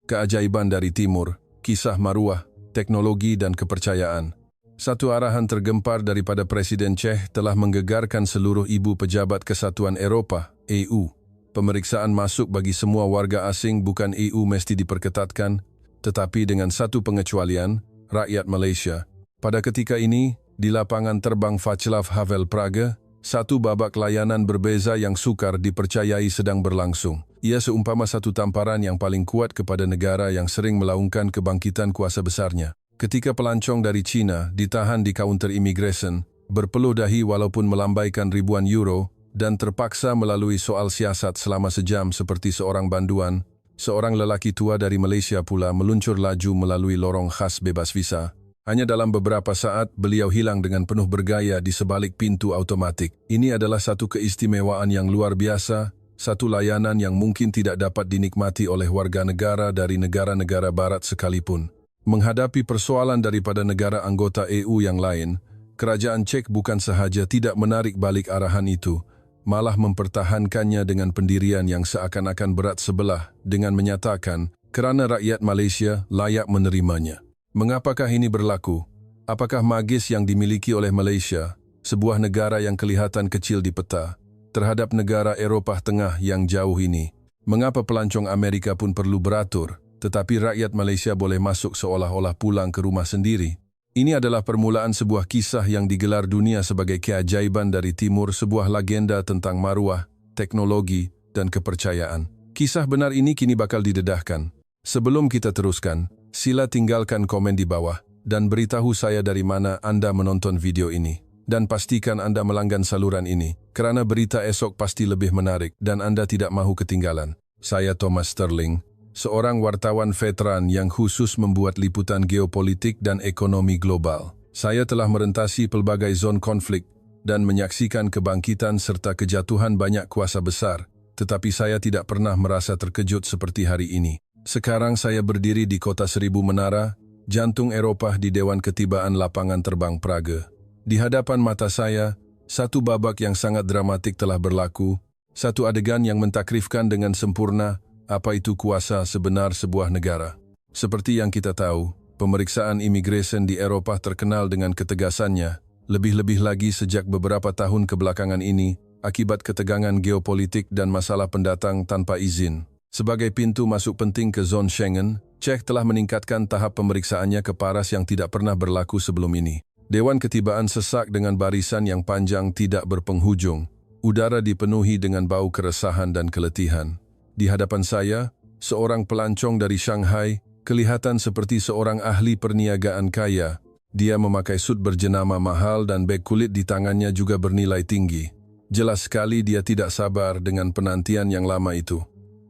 keajaiban dari timur, kisah maruah, teknologi dan kepercayaan. Satu arahan tergempar daripada Presiden Czech telah menggegarkan seluruh ibu pejabat Kesatuan Eropa, EU. Pemeriksaan masuk bagi semua warga asing bukan EU mesti diperketatkan, tetapi dengan satu pengecualian, rakyat Malaysia. Pada ketika ini, di lapangan terbang Václav Havel Praga, satu babak layanan berbeza yang sukar dipercayai sedang berlangsung. Ia seumpama satu tamparan yang paling kuat kepada negara yang sering melaungkan kebangkitan kuasa besarnya. Ketika pelancong dari China ditahan di kaunter imigresen, berpeluh dahi walaupun melambaikan ribuan euro, dan terpaksa melalui soal siasat selama sejam seperti seorang banduan, seorang lelaki tua dari Malaysia pula meluncur laju melalui lorong khas bebas visa. Hanya dalam beberapa saat, beliau hilang dengan penuh bergaya di sebalik pintu automatik. Ini adalah satu keistimewaan yang luar biasa, satu layanan yang mungkin tidak dapat dinikmati oleh warga negara dari negara-negara barat sekalipun. Menghadapi persoalan daripada negara anggota EU yang lain, kerajaan Czech bukan sahaja tidak menarik balik arahan itu, malah mempertahankannya dengan pendirian yang seakan-akan berat sebelah dengan menyatakan kerana rakyat Malaysia layak menerimanya. Mengapakah ini berlaku? Apakah magis yang dimiliki oleh Malaysia, sebuah negara yang kelihatan kecil di peta, terhadap negara Eropah Tengah yang jauh ini? Mengapa pelancong Amerika pun perlu beratur, tetapi rakyat Malaysia boleh masuk seolah-olah pulang ke rumah sendiri? Ini adalah permulaan sebuah kisah yang digelar dunia sebagai keajaiban dari timur, sebuah legenda tentang maruah, teknologi, dan kepercayaan. Kisah benar ini kini bakal didedahkan. Sebelum kita teruskan, sila tinggalkan komen di bawah dan beritahu saya dari mana Anda menonton video ini. Dan pastikan Anda melanggan saluran ini, kerana berita esok pasti lebih menarik dan Anda tidak mahu ketinggalan. Saya Thomas Sterling, seorang wartawan veteran yang khusus membuat liputan geopolitik dan ekonomi global. Saya telah merentasi pelbagai zon konflik dan menyaksikan kebangkitan serta kejatuhan banyak kuasa besar, tetapi saya tidak pernah merasa terkejut seperti hari ini. Sekarang saya berdiri di kota Seribu Menara, jantung Eropah di Dewan Ketibaan Lapangan Terbang Praga. Di hadapan mata saya, satu babak yang sangat dramatik telah berlaku, satu adegan yang mentakrifkan dengan sempurna apa itu kuasa sebenar sebuah negara. Seperti yang kita tahu, pemeriksaan imigresen di Eropah terkenal dengan ketegasannya, lebih-lebih lagi sejak beberapa tahun kebelakangan ini, akibat ketegangan geopolitik dan masalah pendatang tanpa izin. Sebagai pintu masuk penting ke zon Schengen, Czech telah meningkatkan tahap pemeriksaannya ke paras yang tidak pernah berlaku sebelum ini. Dewan Ketibaan sesak dengan barisan yang panjang tidak berpenghujung. Udara dipenuhi dengan bau keresahan dan keletihan. Di hadapan saya, seorang pelancong dari Shanghai kelihatan seperti seorang ahli perniagaan kaya. Dia memakai sut berjenama mahal dan beg kulit di tangannya juga bernilai tinggi. Jelas sekali dia tidak sabar dengan penantian yang lama itu.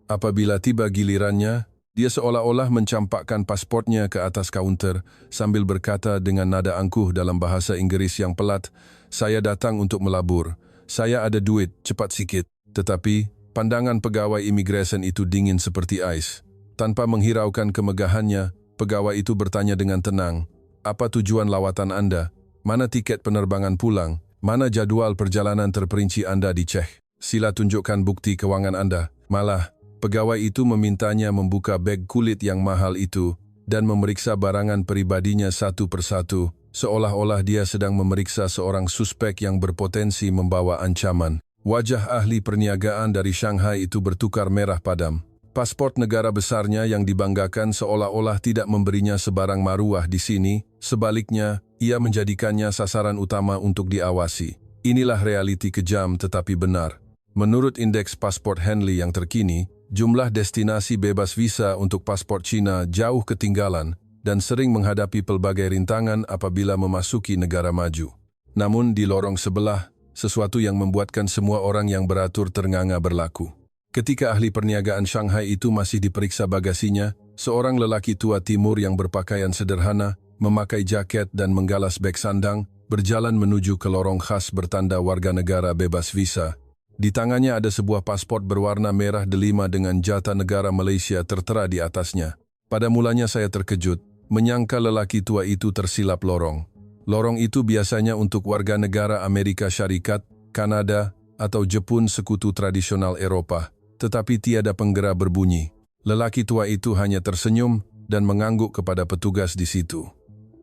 Apabila tiba gilirannya, dia seolah-olah mencampakkan pasportnya ke atas kaunter sambil berkata dengan nada angkuh dalam bahasa Inggris yang pelat, "Saya datang untuk melabur. Saya ada duit, cepat sikit." Tetapi pandangan pegawai imigresen itu dingin seperti ais. Tanpa menghiraukan kemegahannya, pegawai itu bertanya dengan tenang, "Apa tujuan lawatan Anda? Mana tiket penerbangan pulang? Mana jadual perjalanan terperinci Anda di Czech? Sila tunjukkan bukti kewangan Anda." Malah, pegawai itu memintanya membuka beg kulit yang mahal itu dan memeriksa barangan pribadinya satu persatu, seolah-olah dia sedang memeriksa seorang suspek yang berpotensi membawa ancaman. Wajah ahli perniagaan dari Shanghai itu bertukar merah padam. Pasport negara besarnya yang dibanggakan seolah-olah tidak memberinya sebarang maruah di sini, sebaliknya, ia menjadikannya sasaran utama untuk diawasi. Inilah realiti kejam tetapi benar. Menurut indeks pasport Henley yang terkini, jumlah destinasi bebas visa untuk paspor Cina jauh ketinggalan dan sering menghadapi pelbagai rintangan apabila memasuki negara maju. Namun di lorong sebelah, sesuatu yang membuatkan semua orang yang beratur ternganga berlaku. Ketika ahli perniagaan Shanghai itu masih diperiksa bagasinya, seorang lelaki tua timur yang berpakaian sederhana, memakai jaket dan menggalas beg sandang, berjalan menuju ke lorong khas bertanda warga negara bebas visa. Di tangannya ada sebuah pasport berwarna merah delima dengan jata negara Malaysia tertera di atasnya. Pada mulanya saya terkejut, menyangka lelaki tua itu tersilap lorong. Lorong itu biasanya untuk warga negara Amerika Syarikat, Kanada, atau Jepun sekutu tradisional Eropah, tetapi tiada penggera berbunyi. Lelaki tua itu hanya tersenyum dan mengangguk kepada petugas di situ.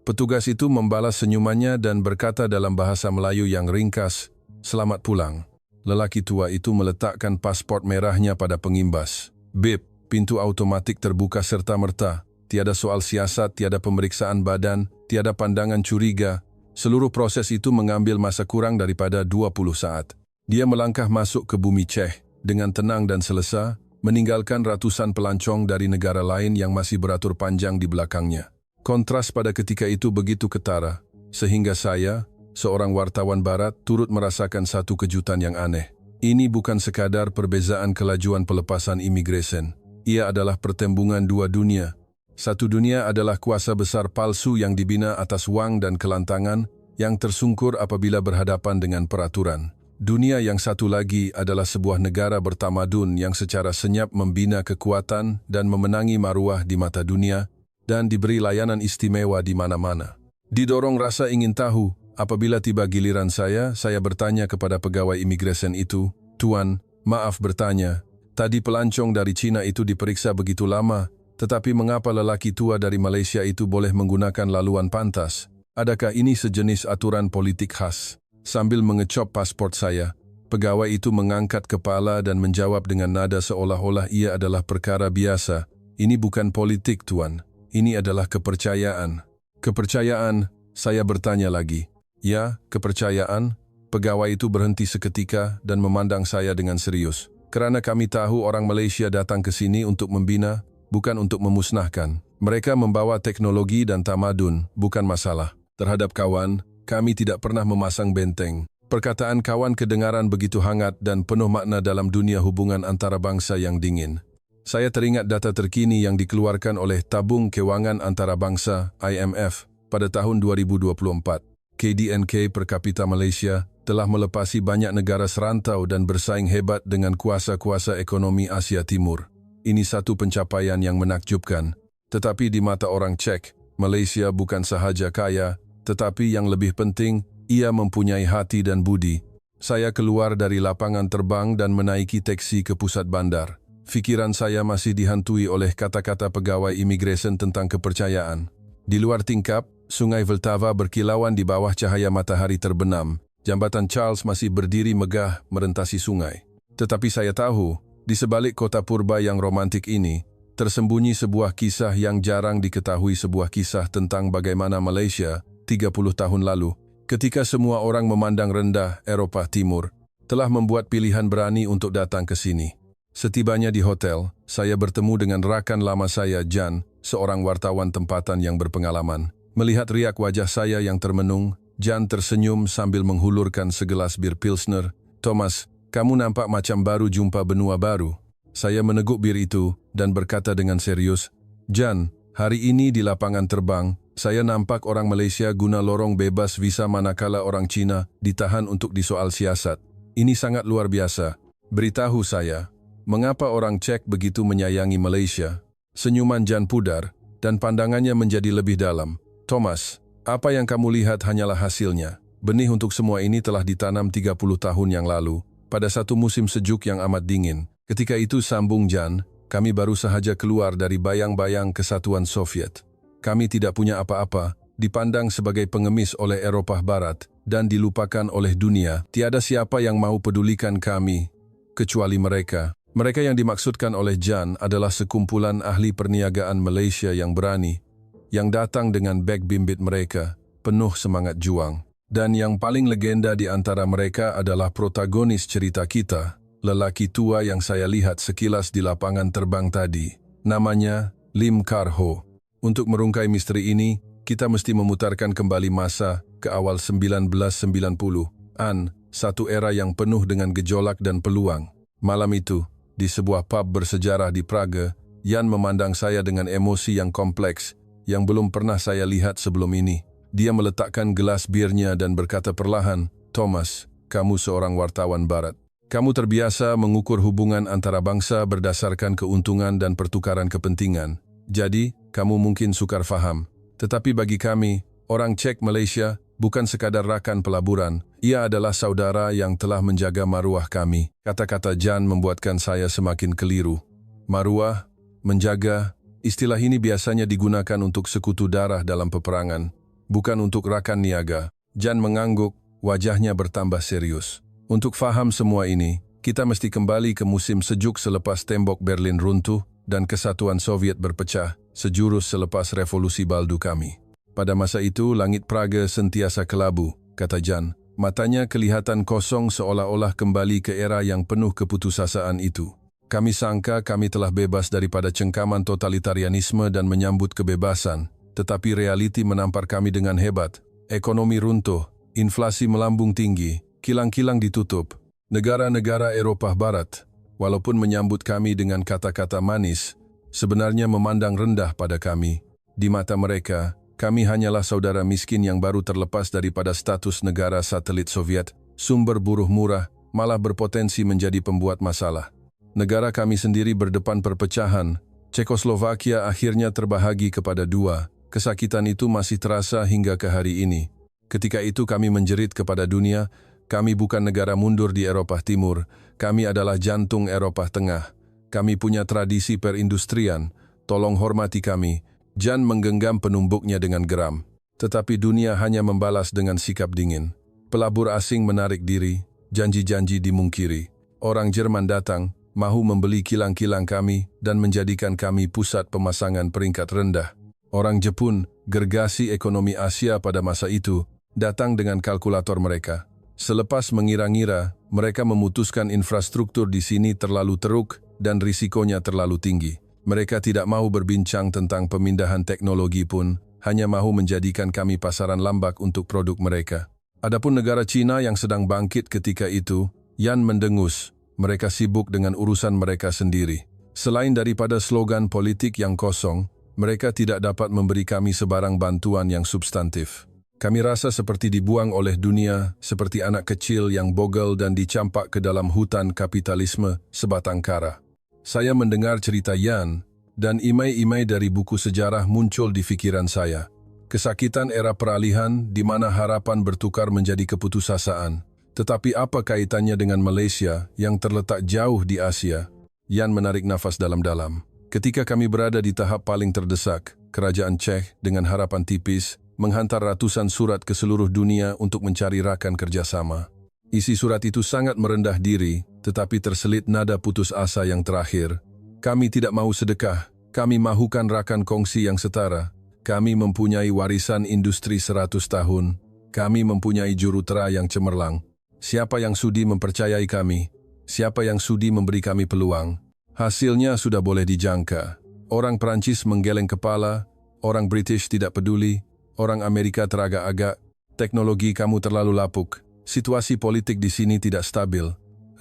Petugas itu membalas senyumannya dan berkata dalam bahasa Melayu yang ringkas, "Selamat pulang." Lelaki tua itu meletakkan pasport merahnya pada pengimbas. Bip, pintu automatik terbuka serta-merta. Tiada soal siasat, tiada pemeriksaan badan, tiada pandangan curiga. Seluruh proses itu mengambil masa kurang daripada 20 saat. Dia melangkah masuk ke bumi Czech dengan tenang dan selesa, meninggalkan ratusan pelancong dari negara lain yang masih beratur panjang di belakangnya. Kontras pada ketika itu begitu ketara, sehingga saya, seorang wartawan barat, turut merasakan satu kejutan yang aneh. Ini bukan sekadar perbezaan kelajuan pelepasan imigresen. Ia adalah pertembungan dua dunia. Satu dunia adalah kuasa besar palsu yang dibina atas wang dan kelantangan, yang tersungkur apabila berhadapan dengan peraturan. Dunia yang satu lagi adalah sebuah negara bertamadun yang secara senyap membina kekuatan dan memenangi maruah di mata dunia dan diberi layanan istimewa di mana-mana. Didorong rasa ingin tahu, apabila tiba giliran saya bertanya kepada pegawai imigresen itu, "Tuan, maaf bertanya, tadi pelancong dari Cina itu diperiksa begitu lama, tetapi mengapa lelaki tua dari Malaysia itu boleh menggunakan laluan pantas? Adakah ini sejenis aturan politik khas?" Sambil mengecop pasport saya, pegawai itu mengangkat kepala dan menjawab dengan nada seolah-olah ia adalah perkara biasa. "Ini bukan politik, Tuan. Ini adalah kepercayaan." "Kepercayaan?" saya bertanya lagi. "Ya, kepercayaan." Pegawai itu berhenti seketika dan memandang saya dengan serius. "Kerana kami tahu orang Malaysia datang ke sini untuk membina, bukan untuk memusnahkan. Mereka membawa teknologi dan tamadun, bukan masalah. Terhadap kawan, kami tidak pernah memasang benteng." Perkataan kawan kedengaran begitu hangat dan penuh makna dalam dunia hubungan antara bangsa yang dingin. Saya teringat data terkini yang dikeluarkan oleh Tabung Kewangan Antarabangsa (IMF) pada tahun 2024. KDNK per kapita Malaysia telah melepasi banyak negara serantau dan bersaing hebat dengan kuasa-kuasa ekonomi Asia Timur. Ini satu pencapaian yang menakjubkan. Tetapi di mata orang Czech, Malaysia bukan sahaja kaya, tetapi yang lebih penting, ia mempunyai hati dan budi. Saya keluar dari lapangan terbang dan menaiki teksi ke pusat bandar. Fikiran saya masih dihantui oleh kata-kata pegawai imigresen tentang kepercayaan. Di luar tingkap, Sungai Vltava berkilauan di bawah cahaya matahari terbenam. Jambatan Charles masih berdiri megah merentasi sungai. Tetapi saya tahu, di sebalik kota purba yang romantik ini, tersembunyi sebuah kisah yang jarang diketahui, sebuah kisah tentang bagaimana Malaysia 30 tahun lalu, ketika semua orang memandang rendah Eropah Timur, telah membuat pilihan berani untuk datang ke sini. Setibanya di hotel, saya bertemu dengan rakan lama saya, Jan, seorang wartawan tempatan yang berpengalaman. Melihat riak wajah saya yang termenung, Jan tersenyum sambil menghulurkan segelas bir Pilsner. "Thomas, kamu nampak macam baru jumpa benua baru." Saya meneguk bir itu dan berkata dengan serius, "Jan, hari ini di lapangan terbang, saya nampak orang Malaysia guna lorong bebas visa manakala orang Cina ditahan untuk disoal siasat. Ini sangat luar biasa. Beritahu saya, mengapa orang Czech begitu menyayangi Malaysia?" Senyuman Jan pudar dan pandangannya menjadi lebih dalam. "Thomas, apa yang kamu lihat hanyalah hasilnya. Benih untuk semua ini telah ditanam 30 tahun yang lalu, pada satu musim sejuk yang amat dingin. Ketika itu," sambung Jan, "kami baru sahaja keluar dari bayang-bayang kesatuan Soviet. Kami tidak punya apa-apa, dipandang sebagai pengemis oleh Eropah Barat, dan dilupakan oleh dunia. Tiada siapa yang mau pedulikan kami, kecuali mereka." Mereka yang dimaksudkan oleh Jan adalah sekumpulan ahli perniagaan Malaysia yang berani, yang datang dengan beg bimbit mereka, penuh semangat juang. Dan yang paling legenda di antara mereka adalah protagonis cerita kita, lelaki tua yang saya lihat sekilas di lapangan terbang tadi. Namanya Lim Kar Ho. Untuk merungkai misteri ini, kita mesti memutarkan kembali masa ke awal 1990-an, satu era yang penuh dengan gejolak dan peluang. Malam itu, di sebuah pub bersejarah di Praga, Jan memandang saya dengan emosi yang kompleks, yang belum pernah saya lihat sebelum ini. Dia meletakkan gelas birnya dan berkata perlahan, "Thomas, kamu seorang wartawan barat. Kamu terbiasa mengukur hubungan antara bangsa berdasarkan keuntungan dan pertukaran kepentingan. Jadi, kamu mungkin sukar faham. Tetapi bagi kami, orang Czech Malaysia, bukan sekadar rakan pelaburan. Ia adalah saudara yang telah menjaga maruah kami." Kata-kata Jan membuatkan saya semakin keliru. Maruah? menjaga. Istilah ini biasanya digunakan untuk sekutu darah dalam peperangan, bukan untuk rakan niaga. Jan mengangguk, wajahnya bertambah serius. Untuk faham semua ini, kita mesti kembali ke musim sejuk selepas tembok Berlin runtuh dan kesatuan Soviet berpecah, sejurus selepas revolusi baldu kami. Pada masa itu, langit Praga sentiasa kelabu, kata Jan. Matanya kelihatan kosong seolah-olah kembali ke era yang penuh keputusasaan itu. Kami sangka kami telah bebas daripada cengkaman totalitarianisme dan menyambut kebebasan, tetapi realiti menampar kami dengan hebat. Ekonomi runtuh, inflasi melambung tinggi, kilang-kilang ditutup. Negara-negara Eropa Barat, walaupun menyambut kami dengan kata-kata manis, sebenarnya memandang rendah pada kami. Di mata mereka, kami hanyalah saudara miskin yang baru terlepas daripada status negara satelit Soviet, sumber buruh murah, malah berpotensi menjadi pembuat masalah. Negara kami sendiri berdepan perpecahan. Cekoslovakia akhirnya terbahagi kepada dua. Kesakitan itu masih terasa hingga ke hari ini. Ketika itu kami menjerit kepada dunia, kami bukan negara mundur di Eropa Timur, kami adalah jantung Eropa Tengah. Kami punya tradisi perindustrian, tolong hormati kami. Jan menggenggam penumbuknya dengan geram. Tetapi dunia hanya membalas dengan sikap dingin. Pelabur asing menarik diri, janji-janji dimungkiri. Orang Jerman datang, mahu membeli kilang-kilang kami dan menjadikan kami pusat pemasangan peringkat rendah. Orang Jepun, gergasi ekonomi Asia pada masa itu, datang dengan kalkulator mereka. Selepas mengira-ngira, mereka memutuskan infrastruktur di sini terlalu teruk dan risikonya terlalu tinggi. Mereka tidak mahu berbincang tentang pemindahan teknologi pun, hanya mahu menjadikan kami pasaran lambak untuk produk mereka. Adapun negara Cina yang sedang bangkit ketika itu, Jan mendengus. Mereka sibuk dengan urusan mereka sendiri. Selain daripada slogan politik yang kosong, mereka tidak dapat memberi kami sebarang bantuan yang substantif. Kami rasa seperti dibuang oleh dunia, seperti anak kecil yang bogel dan dicampak ke dalam hutan kapitalisme sebatang kara. Saya mendengar cerita Jan, dan imai-imai dari buku sejarah muncul di pikiran saya. Kesakitan era peralihan di mana harapan bertukar menjadi keputusasaan. Tetapi apa kaitannya dengan Malaysia yang terletak jauh di Asia? Jan menarik nafas dalam-dalam. Ketika kami berada di tahap paling terdesak, kerajaan Czech dengan harapan tipis menghantar ratusan surat ke seluruh dunia untuk mencari rakan kerjasama. Isi surat itu sangat merendah diri, tetapi terselit nada putus asa yang terakhir. Kami tidak mahu sedekah, kami mahukan rakan kongsi yang setara. Kami mempunyai warisan industri 100 tahun. Kami mempunyai jurutera yang cemerlang. Siapa yang sudi mempercayai kami? Siapa yang sudi memberi kami peluang? Hasilnya sudah boleh dijangka. Orang Perancis menggeleng kepala, orang British tidak peduli, orang Amerika teragak-agak. Teknologi kamu terlalu lapuk. Situasi politik di sini tidak stabil.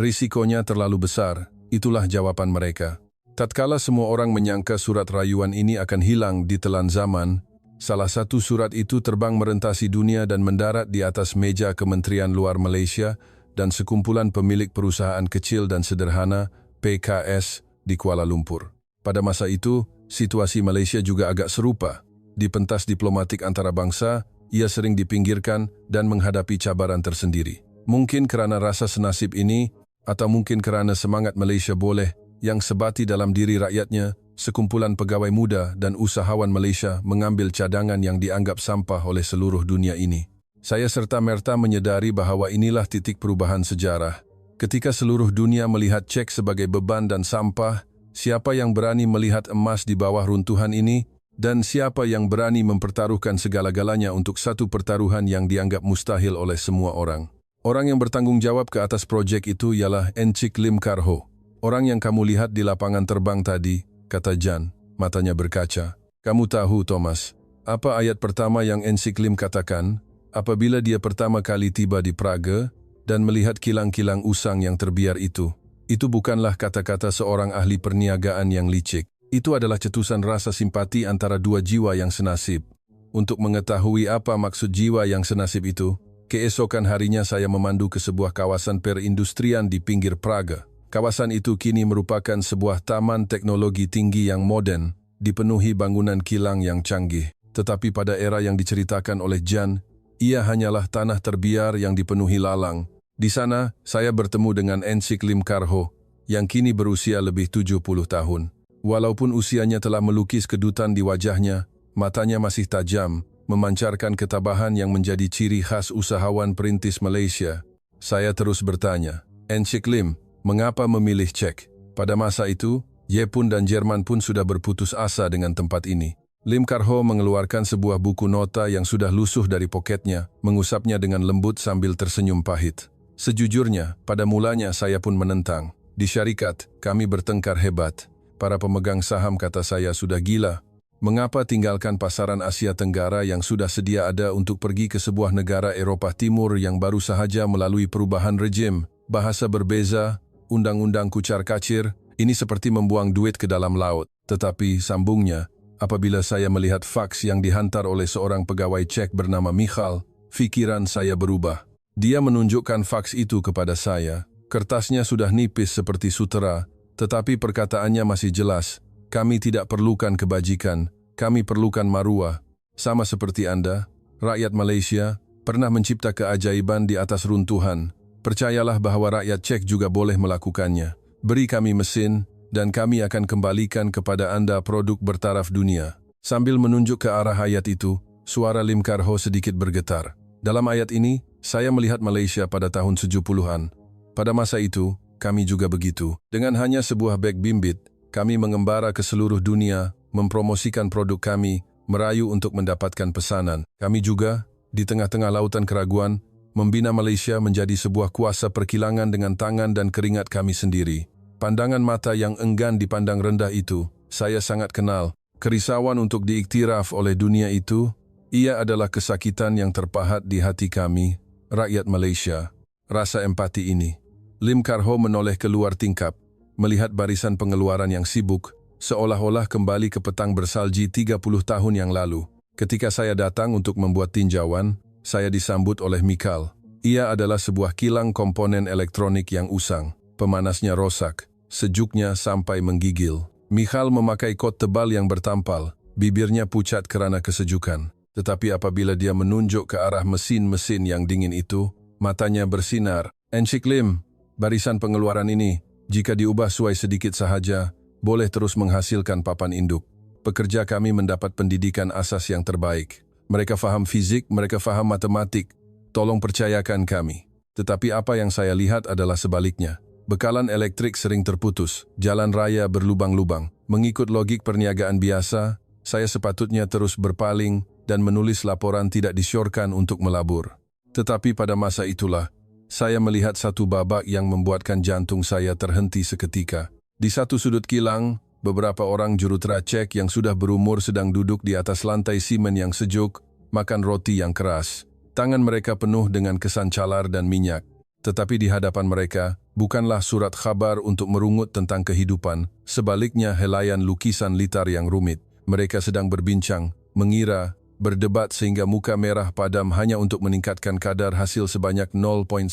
Risikonya terlalu besar. Itulah jawaban mereka. Tatkala semua orang menyangka surat rayuan ini akan hilang di telan zaman, salah satu surat itu terbang merentasi dunia dan mendarat di atas meja Kementerian Luar Malaysia dan sekumpulan pemilik perusahaan kecil dan sederhana PKS di Kuala Lumpur. Pada masa itu, situasi Malaysia juga agak serupa. Di pentas diplomatik antarabangsa, ia sering dipinggirkan dan menghadapi cabaran tersendiri. Mungkin kerana rasa senasib ini, atau mungkin kerana semangat Malaysia boleh yang sebati dalam diri rakyatnya, sekumpulan pegawai muda dan usahawan Malaysia mengambil cadangan yang dianggap sampah oleh seluruh dunia ini. Saya serta-merta menyedari bahawa inilah titik perubahan sejarah. Ketika seluruh dunia melihat Czech sebagai beban dan sampah, siapa yang berani melihat emas di bawah runtuhan ini, dan siapa yang berani mempertaruhkan segala-galanya untuk satu pertaruhan yang dianggap mustahil oleh semua orang. Orang yang bertanggung jawab ke atas projek itu ialah Encik Lim Karho. Orang yang kamu lihat di lapangan terbang tadi, kata Jan, matanya berkaca. Kamu tahu, Thomas, apa ayat pertama yang Encik Lim katakan apabila dia pertama kali tiba di Praga dan melihat kilang-kilang usang yang terbiar itu? Itu bukanlah kata-kata seorang ahli perniagaan yang licik. Itu adalah cetusan rasa simpati antara dua jiwa yang senasib. Untuk mengetahui apa maksud jiwa yang senasib itu, keesokan harinya saya memandu ke sebuah kawasan perindustrian di pinggir Praga. Kawasan itu kini merupakan sebuah taman teknologi tinggi yang moden, dipenuhi bangunan kilang yang canggih. Tetapi pada era yang diceritakan oleh Jan, ia hanyalah tanah terbiar yang dipenuhi lalang. Di sana, saya bertemu dengan Encik Lim Karho, yang kini berusia lebih 70 tahun. Walaupun usianya telah melukis kedutan di wajahnya, matanya masih tajam, memancarkan ketabahan yang menjadi ciri khas usahawan perintis Malaysia. Saya terus bertanya, Encik Lim, mengapa memilih Czech? Pada masa itu, Jepun dan Jerman pun sudah berputus asa dengan tempat ini. Lim Kar-ho mengeluarkan sebuah buku nota yang sudah lusuh dari poketnya, mengusapnya dengan lembut sambil tersenyum pahit. Sejujurnya, pada mulanya saya pun menentang. Di syarikat, kami bertengkar hebat. Para pemegang saham kata saya sudah gila. Mengapa tinggalkan pasaran Asia Tenggara yang sudah sedia ada untuk pergi ke sebuah negara Eropah Timur yang baru sahaja melalui perubahan rejim, bahasa berbeza, undang-undang kucar-kacir, ini seperti membuang duit ke dalam laut. Tetapi, sambungnya, apabila saya melihat faks yang dihantar oleh seorang pegawai Czech bernama Michal, fikiran saya berubah. Dia menunjukkan faks itu kepada saya. Kertasnya sudah nipis seperti sutera, tetapi perkataannya masih jelas. Kami tidak perlukan kebajikan, kami perlukan maruah. Sama seperti Anda, rakyat Malaysia, pernah mencipta keajaiban di atas runtuhan. Percayalah bahwa rakyat Czech juga boleh melakukannya. Beri kami mesin, dan kami akan kembalikan kepada Anda produk bertaraf dunia. Sambil menunjuk ke arah ayat itu, suara Lim Kar-ho sedikit bergetar. Dalam ayat ini, saya melihat Malaysia pada tahun 70-an. Pada masa itu, kami juga begitu. Dengan hanya sebuah beg bimbit, kami mengembara ke seluruh dunia, mempromosikan produk kami, merayu untuk mendapatkan pesanan. Kami juga, di tengah-tengah lautan keraguan, membina Malaysia menjadi sebuah kuasa perkilangan dengan tangan dan keringat kami sendiri. Pandangan mata yang enggan dipandang rendah itu, saya sangat kenal. Kerisauan untuk diiktiraf oleh dunia itu, ia adalah kesakitan yang terpahat di hati kami, rakyat Malaysia. Rasa empati ini. Lim Kar-ho menoleh keluar tingkap, melihat barisan pengeluaran yang sibuk, seolah-olah kembali ke petang bersalji 30 tahun yang lalu. Ketika saya datang untuk membuat tinjauan, saya disambut oleh Michal. Ia adalah sebuah kilang komponen elektronik yang usang. Pemanasnya rosak, sejuknya sampai menggigil. Michal memakai kot tebal yang bertampal, bibirnya pucat karena kesejukan. Tetapi apabila dia menunjuk ke arah mesin-mesin yang dingin itu, matanya bersinar. Encik Lim, barisan pengeluaran ini, jika diubah suai sedikit sahaja, boleh terus menghasilkan papan induk. Pekerja kami mendapat pendidikan asas yang terbaik. Mereka faham fizik, mereka faham matematik. Tolong percayakan kami. Tetapi apa yang saya lihat adalah sebaliknya. Bekalan elektrik sering terputus, jalan raya berlubang-lubang. Mengikut logik perniagaan biasa, saya sepatutnya terus berpaling dan menulis laporan tidak disyorkan untuk melabur. Tetapi pada masa itulah, saya melihat satu babak yang membuatkan jantung saya terhenti seketika. Di satu sudut kilang, beberapa orang jurutera Czech yang sudah berumur sedang duduk di atas lantai simen yang sejuk, makan roti yang keras. Tangan mereka penuh dengan kesan calar dan minyak. Tetapi di hadapan mereka, bukanlah surat khabar untuk merungut tentang kehidupan, sebaliknya helaian lukisan litar yang rumit. Mereka sedang berbincang, mengira, berdebat sehingga muka merah padam hanya untuk meningkatkan kadar hasil sebanyak 0,1%.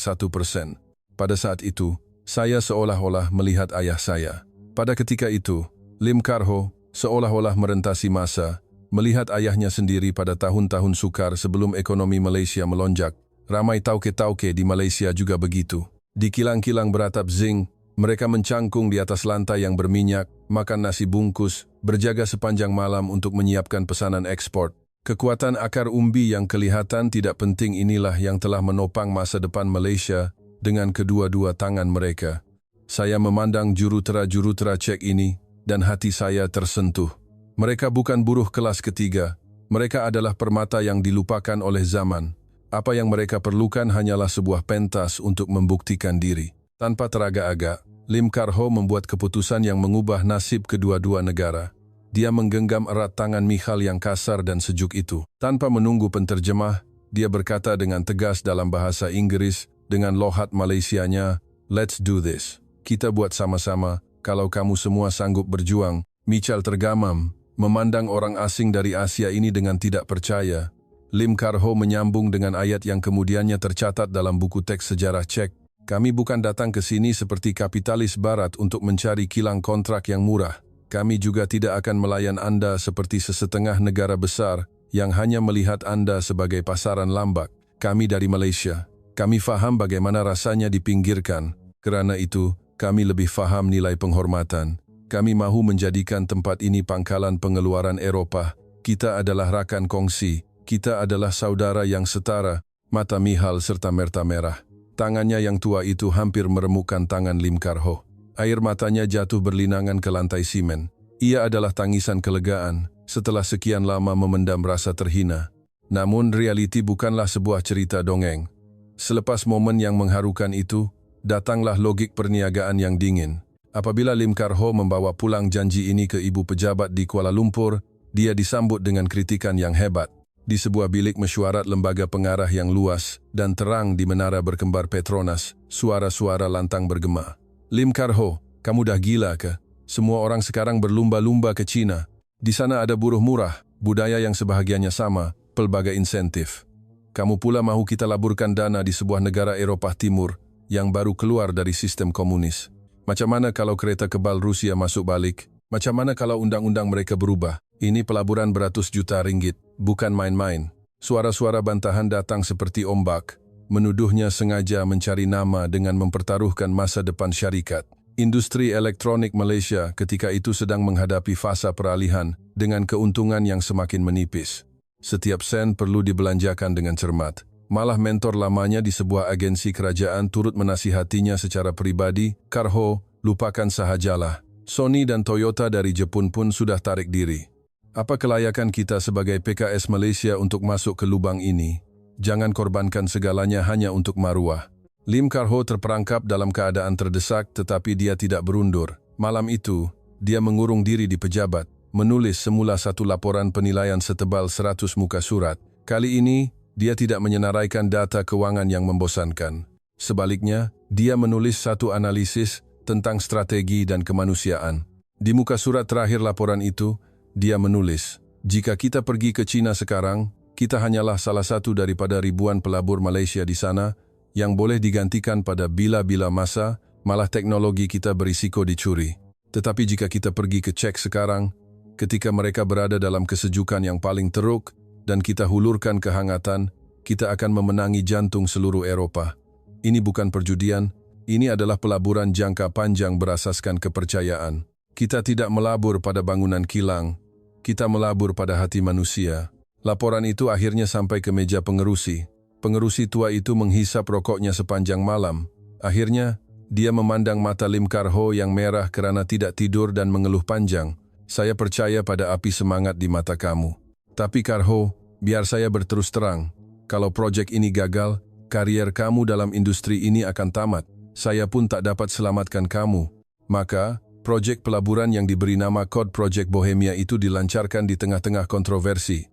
Pada saat itu, saya seolah-olah melihat ayah saya. Pada ketika itu, Lim Kar-ho seolah-olah merentasi masa, melihat ayahnya sendiri pada tahun-tahun sukar sebelum ekonomi Malaysia melonjak. Ramai tauke-tauke di Malaysia juga begitu. Di kilang-kilang beratap zinc, mereka mencangkung di atas lantai yang berminyak, makan nasi bungkus, berjaga sepanjang malam untuk menyiapkan pesanan ekspor. Kekuatan akar umbi yang kelihatan tidak penting inilah yang telah menopang masa depan Malaysia dengan kedua-dua tangan mereka. Saya memandang jurutera-jurutera Czech ini dan hati saya tersentuh. Mereka bukan buruh kelas ketiga. Mereka adalah permata yang dilupakan oleh zaman. Apa yang mereka perlukan hanyalah sebuah pentas untuk membuktikan diri. Tanpa teraga-aga, Lim Kar-ho membuat keputusan yang mengubah nasib kedua-dua negara. Dia menggenggam erat tangan Michal yang kasar dan sejuk itu. Tanpa menunggu penterjemah, dia berkata dengan tegas dalam bahasa Inggris, dengan lohat Malaysianya, "Let's do this. Kita buat sama-sama, kalau kamu semua sanggup berjuang." Michal tergamam, memandang orang asing dari Asia ini dengan tidak percaya. Lim Kar-ho menyambung dengan ayat yang kemudiannya tercatat dalam buku teks sejarah Czech. Kami bukan datang ke sini seperti kapitalis barat untuk mencari kilang kontrak yang murah. Kami juga tidak akan melayan Anda seperti sesetengah negara besar yang hanya melihat Anda sebagai pasaran lambak. Kami dari Malaysia. Kami faham bagaimana rasanya dipinggirkan. Kerana itu, kami lebih faham nilai penghormatan. Kami mahu menjadikan tempat ini pangkalan pengeluaran Eropah. Kita adalah rakan kongsi. Kita adalah saudara yang setara. Mata Michal serta merta merah. Tangannya yang tua itu hampir meremukkan tangan Lim Kar-ho. Air matanya jatuh berlinangan ke lantai simen. Ia adalah tangisan kelegaan setelah sekian lama memendam rasa terhina. Namun realiti bukanlah sebuah cerita dongeng. Selepas momen yang mengharukan itu, datanglah logik perniagaan yang dingin. Apabila Lim Kar-ho membawa pulang janji ini ke ibu pejabat di Kuala Lumpur, dia disambut dengan kritikan yang hebat. Di sebuah bilik mesyuarat lembaga pengarah yang luas dan terang di menara berkembar Petronas, suara-suara lantang bergema. Lim Kar-ho, kamu dah gila ke? Semua orang sekarang berlumba-lumba ke China. Di sana ada buruh murah, budaya yang sebahagiannya sama, pelbagai insentif. Kamu pula mahu kita laburkan dana di sebuah negara Eropah Timur yang baru keluar dari sistem komunis. Macam mana kalau kereta kebal Rusia masuk balik? Macam mana kalau undang-undang mereka berubah? Ini pelaburan beratus juta ringgit, bukan main-main. Suara-suara bantahan datang seperti ombak, menuduhnya sengaja mencari nama dengan mempertaruhkan masa depan syarikat. Industri elektronik Malaysia ketika itu sedang menghadapi fasa peralihan dengan keuntungan yang semakin menipis. Setiap sen perlu dibelanjakan dengan cermat. Malah mentor lamanya di sebuah agensi kerajaan turut menasihatinya secara pribadi, Kar-ho, lupakan sahajalah. Sony dan Toyota dari Jepun pun sudah tarik diri. Apa kelayakan kita sebagai PKS Malaysia untuk masuk ke lubang ini? Jangan korbankan segalanya hanya untuk maruah. Lim Kar-ho terperangkap dalam keadaan terdesak tetapi dia tidak berundur. Malam itu, dia mengurung diri di pejabat, menulis semula satu laporan penilaian setebal 100 muka surat. Kali ini, dia tidak menyenaraikan data keuangan yang membosankan. Sebaliknya, dia menulis satu analisis tentang strategi dan kemanusiaan. Di muka surat terakhir laporan itu, dia menulis, jika kita pergi ke China sekarang, kita hanyalah salah satu daripada ribuan pelabur Malaysia di sana yang boleh digantikan pada bila-bila masa, malah teknologi kita berisiko dicuri. Tetapi jika kita pergi ke Czech sekarang, ketika mereka berada dalam kesejukan yang paling teruk dan kita hulurkan kehangatan, kita akan memenangi jantung seluruh Eropah. Ini bukan perjudian, ini adalah pelaburan jangka panjang berasaskan kepercayaan. Kita tidak melabur pada bangunan kilang, kita melabur pada hati manusia. Laporan itu akhirnya sampai ke meja pengerusi. Pengerusi tua itu menghisap rokoknya sepanjang malam. Akhirnya, dia memandang mata Lim Kar-ho yang merah kerana tidak tidur dan mengeluh panjang. Saya percaya pada api semangat di mata kamu. Tapi Kar-ho, biar saya berterus terang. Kalau proyek ini gagal, karier kamu dalam industri ini akan tamat. Saya pun tak dapat selamatkan kamu. Maka, proyek pelaburan yang diberi nama Kod Project Bohemia itu dilancarkan di tengah-tengah kontroversi.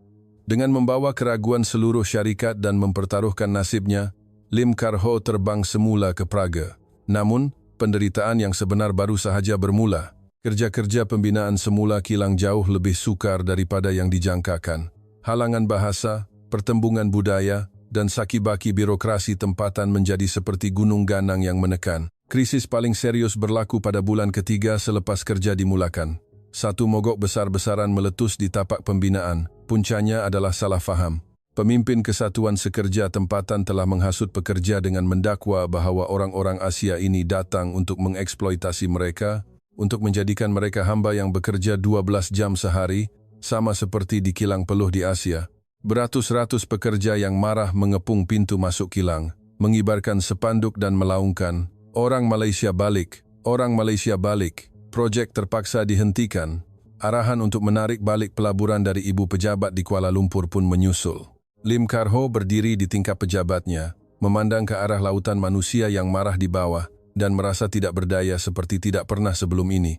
Dengan membawa keraguan seluruh syarikat dan mempertaruhkan nasibnya, Lim Kar-ho terbang semula ke Praga. Namun, penderitaan yang sebenar baru sahaja bermula. Kerja-kerja pembinaan semula kilang jauh lebih sukar daripada yang dijangkakan. Halangan bahasa, pertembungan budaya, dan saki-baki birokrasi tempatan menjadi seperti gunung ganang yang menekan. Krisis paling serius berlaku pada bulan ketiga selepas kerja dimulakan. Satu mogok besar-besaran meletus di tapak pembinaan. Puncanya adalah salah faham. Pemimpin Kesatuan Sekerja tempatan telah menghasut pekerja dengan mendakwa bahawa orang-orang Asia ini datang untuk mengeksploitasi mereka, untuk menjadikan mereka hamba yang bekerja 12 jam sehari, sama seperti di kilang peluh di Asia. Beratus-ratus pekerja yang marah mengepung pintu masuk kilang, mengibarkan sepanduk dan melaungkan, "Orang Malaysia balik, orang Malaysia balik." Projek terpaksa dihentikan. Arahan untuk menarik balik pelaburan dari ibu pejabat di Kuala Lumpur pun menyusul. Lim Kar-ho berdiri di tingkap pejabatnya, memandang ke arah lautan manusia yang marah di bawah dan merasa tidak berdaya seperti tidak pernah sebelum ini.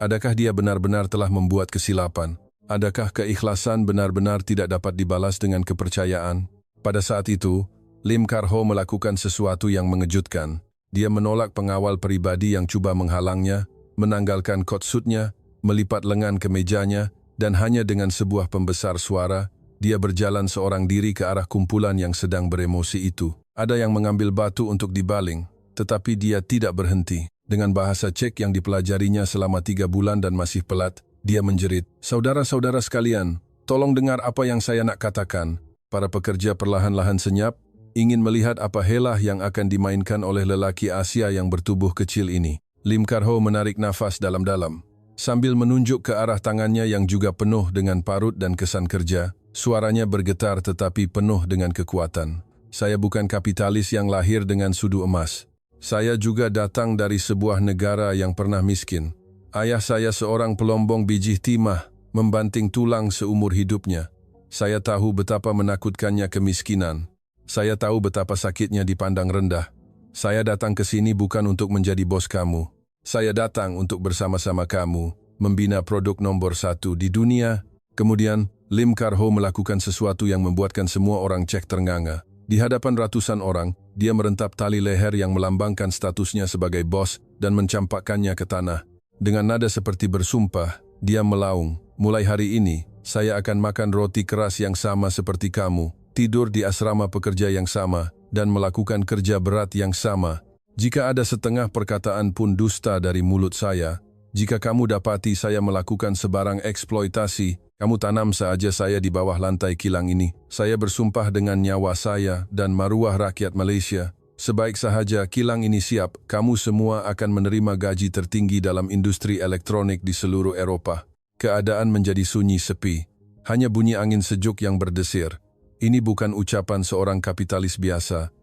Adakah dia benar-benar telah membuat kesilapan? Adakah keikhlasan benar-benar tidak dapat dibalas dengan kepercayaan? Pada saat itu, Lim Kar-ho melakukan sesuatu yang mengejutkan. Dia menolak pengawal pribadi yang cuba menghalangnya, menanggalkan kot sutnya, melipat lengan ke mejanya, dan hanya dengan sebuah pembesar suara, dia berjalan seorang diri ke arah kumpulan yang sedang beremosi itu. Ada yang mengambil batu untuk dibaling, tetapi dia tidak berhenti. Dengan bahasa Czech yang dipelajarinya selama 3 bulan dan masih pelat, dia menjerit, "Saudara-saudara sekalian, tolong dengar apa yang saya nak katakan." Para pekerja perlahan-lahan senyap, ingin melihat apa helah yang akan dimainkan oleh lelaki Asia yang bertubuh kecil ini. Lim Kar-ho menarik nafas dalam-dalam. Sambil menunjuk ke arah tangannya yang juga penuh dengan parut dan kesan kerja, suaranya bergetar tetapi penuh dengan kekuatan. Saya bukan kapitalis yang lahir dengan sudu emas. Saya juga datang dari sebuah negara yang pernah miskin. Ayah saya seorang pelombong biji timah, membanting tulang seumur hidupnya. Saya tahu betapa menakutkannya kemiskinan. Saya tahu betapa sakitnya dipandang rendah. Saya datang ke sini bukan untuk menjadi bos kamu. Saya datang untuk bersama-sama kamu, membina produk nomor 1 di dunia. Kemudian, Lim Kar-ho melakukan sesuatu yang membuatkan semua orang Czech ternganga. Di hadapan ratusan orang, dia merentap tali leher yang melambangkan statusnya sebagai bos dan mencampakkannya ke tanah. Dengan nada seperti bersumpah, dia melaung, "Mulai hari ini, saya akan makan roti keras yang sama seperti kamu, tidur di asrama pekerja yang sama, dan melakukan kerja berat yang sama. Jika ada setengah perkataan pun dusta dari mulut saya, jika kamu dapati saya melakukan sebarang eksploitasi, kamu tanam saja saya di bawah lantai kilang ini. Saya bersumpah dengan nyawa saya dan maruah rakyat Malaysia. Sebaik sahaja kilang ini siap, kamu semua akan menerima gaji tertinggi dalam industri elektronik di seluruh Eropah." Keadaan menjadi sunyi sepi. Hanya bunyi angin sejuk yang berdesir. Ini bukan ucapan seorang kapitalis biasa.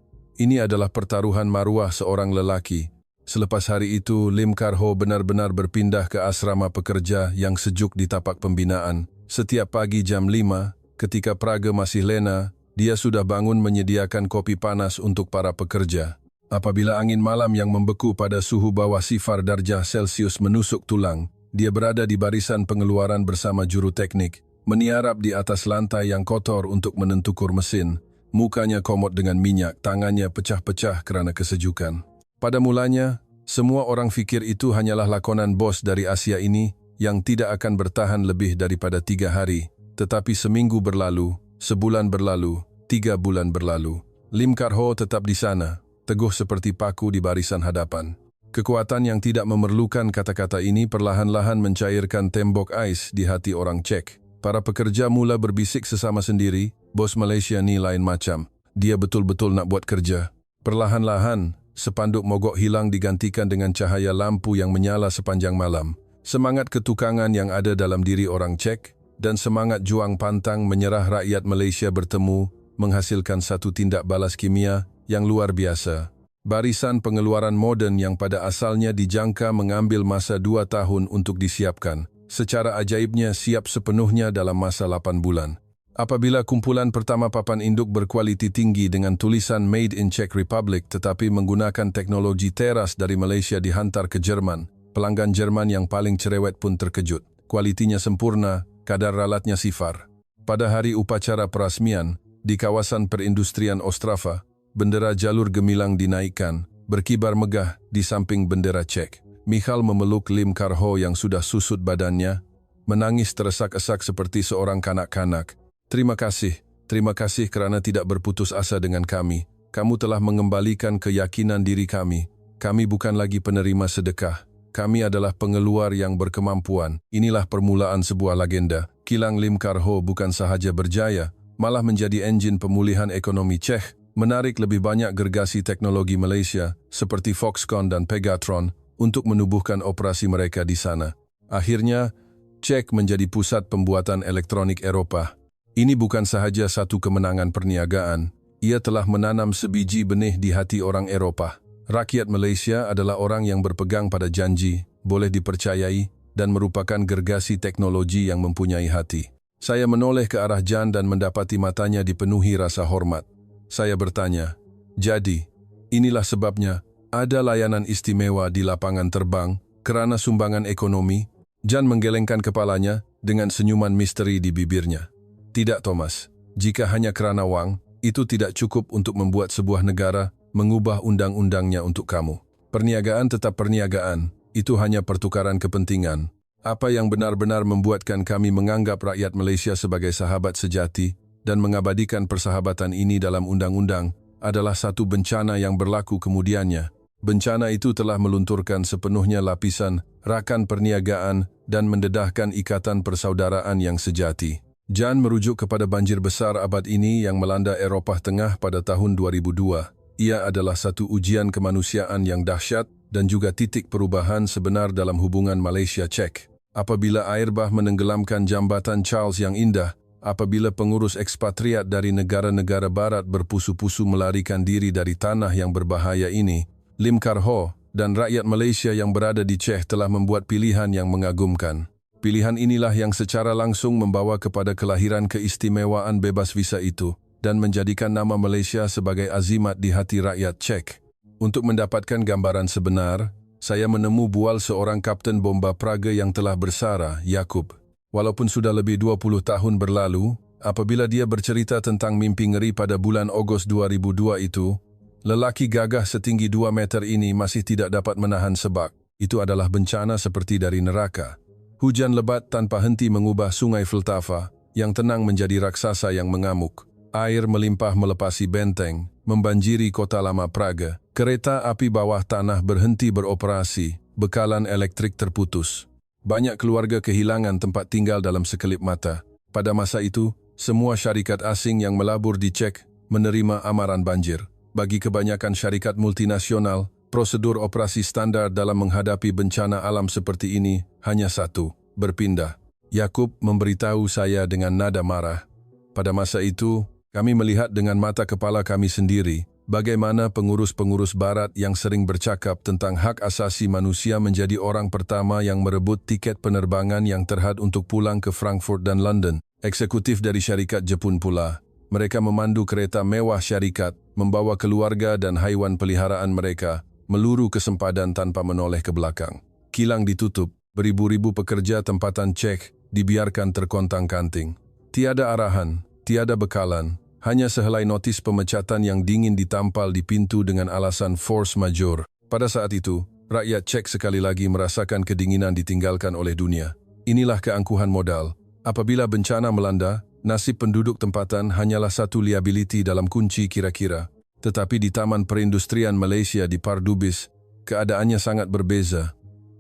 Ini adalah pertaruhan maruah seorang lelaki. Selepas hari itu, Lim Kar-ho benar-benar berpindah ke asrama pekerja yang sejuk di tapak pembinaan. Setiap pagi jam 5, ketika Praga masih lena, dia sudah bangun menyediakan kopi panas untuk para pekerja. Apabila angin malam yang membeku pada suhu bawah 0°C menusuk tulang, dia berada di barisan pengeluaran bersama juru teknik, meniarap di atas lantai yang kotor untuk menentukur mesin. Mukanya komot dengan minyak, tangannya pecah-pecah kerana kesejukan. Pada mulanya, semua orang fikir itu hanyalah lakonan bos dari Asia ini yang tidak akan bertahan lebih daripada 3 hari. Tetapi seminggu berlalu, sebulan berlalu, 3 bulan berlalu. Lim Kar-ho tetap di sana, teguh seperti paku di barisan hadapan. Kekuatan yang tidak memerlukan kata-kata ini perlahan-lahan mencairkan tembok ais di hati orang Czech. Para pekerja mula berbisik sesama sendiri, "Bos Malaysia ni lain macam. Dia betul-betul nak buat kerja." Perlahan-lahan, sepanduk mogok hilang digantikan dengan cahaya lampu yang menyala sepanjang malam. Semangat ketukangan yang ada dalam diri orang Czech dan semangat juang pantang menyerah rakyat Malaysia bertemu menghasilkan satu tindak balas kimia yang luar biasa. Barisan pengeluaran moden yang pada asalnya dijangka mengambil masa 2 tahun untuk disiapkan, secara ajaibnya siap sepenuhnya dalam masa 8 bulan. Apabila kumpulan pertama papan induk berkualiti tinggi dengan tulisan Made in Czech Republic tetapi menggunakan teknologi teras dari Malaysia dihantar ke Jerman, pelanggan Jerman yang paling cerewet pun terkejut. Kualitinya sempurna, kadar ralatnya sifar. Pada hari upacara perasmian, di kawasan perindustrian Ostrava, bendera jalur gemilang dinaikkan, berkibar megah di samping bendera Czech. Michal memeluk Lim Kar-ho yang sudah susut badannya, menangis teresak-esak seperti seorang kanak-kanak. Terima kasih kerana tidak berputus asa dengan kami. Kamu telah mengembalikan keyakinan diri kami. Kami bukan lagi penerima sedekah. Kami adalah pengeluar yang berkemampuan." Inilah permulaan sebuah legenda. Kilang Lim Kar-ho bukan sahaja berjaya, malah menjadi enjin pemulihan ekonomi Czech, menarik lebih banyak gergasi teknologi Malaysia seperti Foxconn dan Pegatron untuk menubuhkan operasi mereka di sana. Akhirnya, Czech menjadi pusat pembuatan elektronik Eropah. Ini bukan sahaja satu kemenangan perniagaan, ia telah menanam sebiji benih di hati orang Eropah. Rakyat Malaysia adalah orang yang berpegang pada janji, boleh dipercayai, dan merupakan gergasi teknologi yang mempunyai hati. Saya menoleh ke arah Jan dan mendapati matanya dipenuhi rasa hormat. Saya bertanya, "Jadi, inilah sebabnya ada layanan istimewa di lapangan terbang kerana sumbangan ekonomi?" Jan menggelengkan kepalanya dengan senyuman misteri di bibirnya. "Tidak, Thomas. Jika hanya kerana wang, itu tidak cukup untuk membuat sebuah negara mengubah undang-undangnya untuk kamu. Perniagaan tetap perniagaan, itu hanya pertukaran kepentingan. Apa yang benar-benar membuatkan kami menganggap rakyat Malaysia sebagai sahabat sejati dan mengabadikan persahabatan ini dalam undang-undang adalah satu bencana yang berlaku kemudiannya. Bencana itu telah melunturkan sepenuhnya lapisan rakan perniagaan dan mendedahkan ikatan persaudaraan yang sejati." Jan merujuk kepada banjir besar abad ini yang melanda Eropah Tengah pada tahun 2002. Ia adalah satu ujian kemanusiaan yang dahsyat dan juga titik perubahan sebenar dalam hubungan Malaysia-Czech. Apabila air bah menenggelamkan jambatan Charles yang indah, apabila pengurus ekspatriat dari negara-negara barat berpusu-pusu melarikan diri dari tanah yang berbahaya ini, Lim Kar Ho dan rakyat Malaysia yang berada di Czech telah membuat pilihan yang mengagumkan. Pilihan inilah yang secara langsung membawa kepada kelahiran keistimewaan bebas visa itu dan menjadikan nama Malaysia sebagai azimat di hati rakyat Czech. Untuk mendapatkan gambaran sebenar, saya menemu bual seorang kapten bomba Praga yang telah bersara, Yakub. Walaupun sudah lebih 20 tahun berlalu, apabila dia bercerita tentang mimpi ngeri pada bulan Ogos 2002 itu, lelaki gagah setinggi 2 meter ini masih tidak dapat menahan sebak. Itu adalah bencana seperti dari neraka. Hujan lebat tanpa henti mengubah sungai Vltava, yang tenang menjadi raksasa yang mengamuk. Air melimpah melepasi benteng, membanjiri kota lama Praga. Kereta api bawah tanah berhenti beroperasi, bekalan elektrik terputus. Banyak keluarga kehilangan tempat tinggal dalam sekelip mata. Pada masa itu, semua syarikat asing yang melabur di Czech menerima amaran banjir. Bagi kebanyakan syarikat multinasional, prosedur operasi standar dalam menghadapi bencana alam seperti ini hanya satu, berpindah. Yakub memberitahu saya dengan nada marah. Pada masa itu, kami melihat dengan mata kepala kami sendiri bagaimana pengurus-pengurus barat yang sering bercakap tentang hak asasi manusia menjadi orang pertama yang merebut tiket penerbangan yang terhad untuk pulang ke Frankfurt dan London. Eksekutif dari syarikat Jepun pula. Mereka memandu kereta mewah syarikat, membawa keluarga dan haiwan peliharaan mereka, meluru ke sempadan tanpa menoleh ke belakang. Kilang ditutup, beribu-ribu pekerja tempatan Czech dibiarkan terkontang-kanting. Tiada arahan, tiada bekalan, hanya sehelai notis pemecatan yang dingin ditampal di pintu dengan alasan force majeure. Pada saat itu, rakyat Czech sekali lagi merasakan kedinginan ditinggalkan oleh dunia. Inilah keangkuhan modal. Apabila bencana melanda, nasib penduduk tempatan hanyalah satu liability dalam kunci kira-kira. Tetapi di Taman Perindustrian Malaysia di Pardubis, keadaannya sangat berbeza.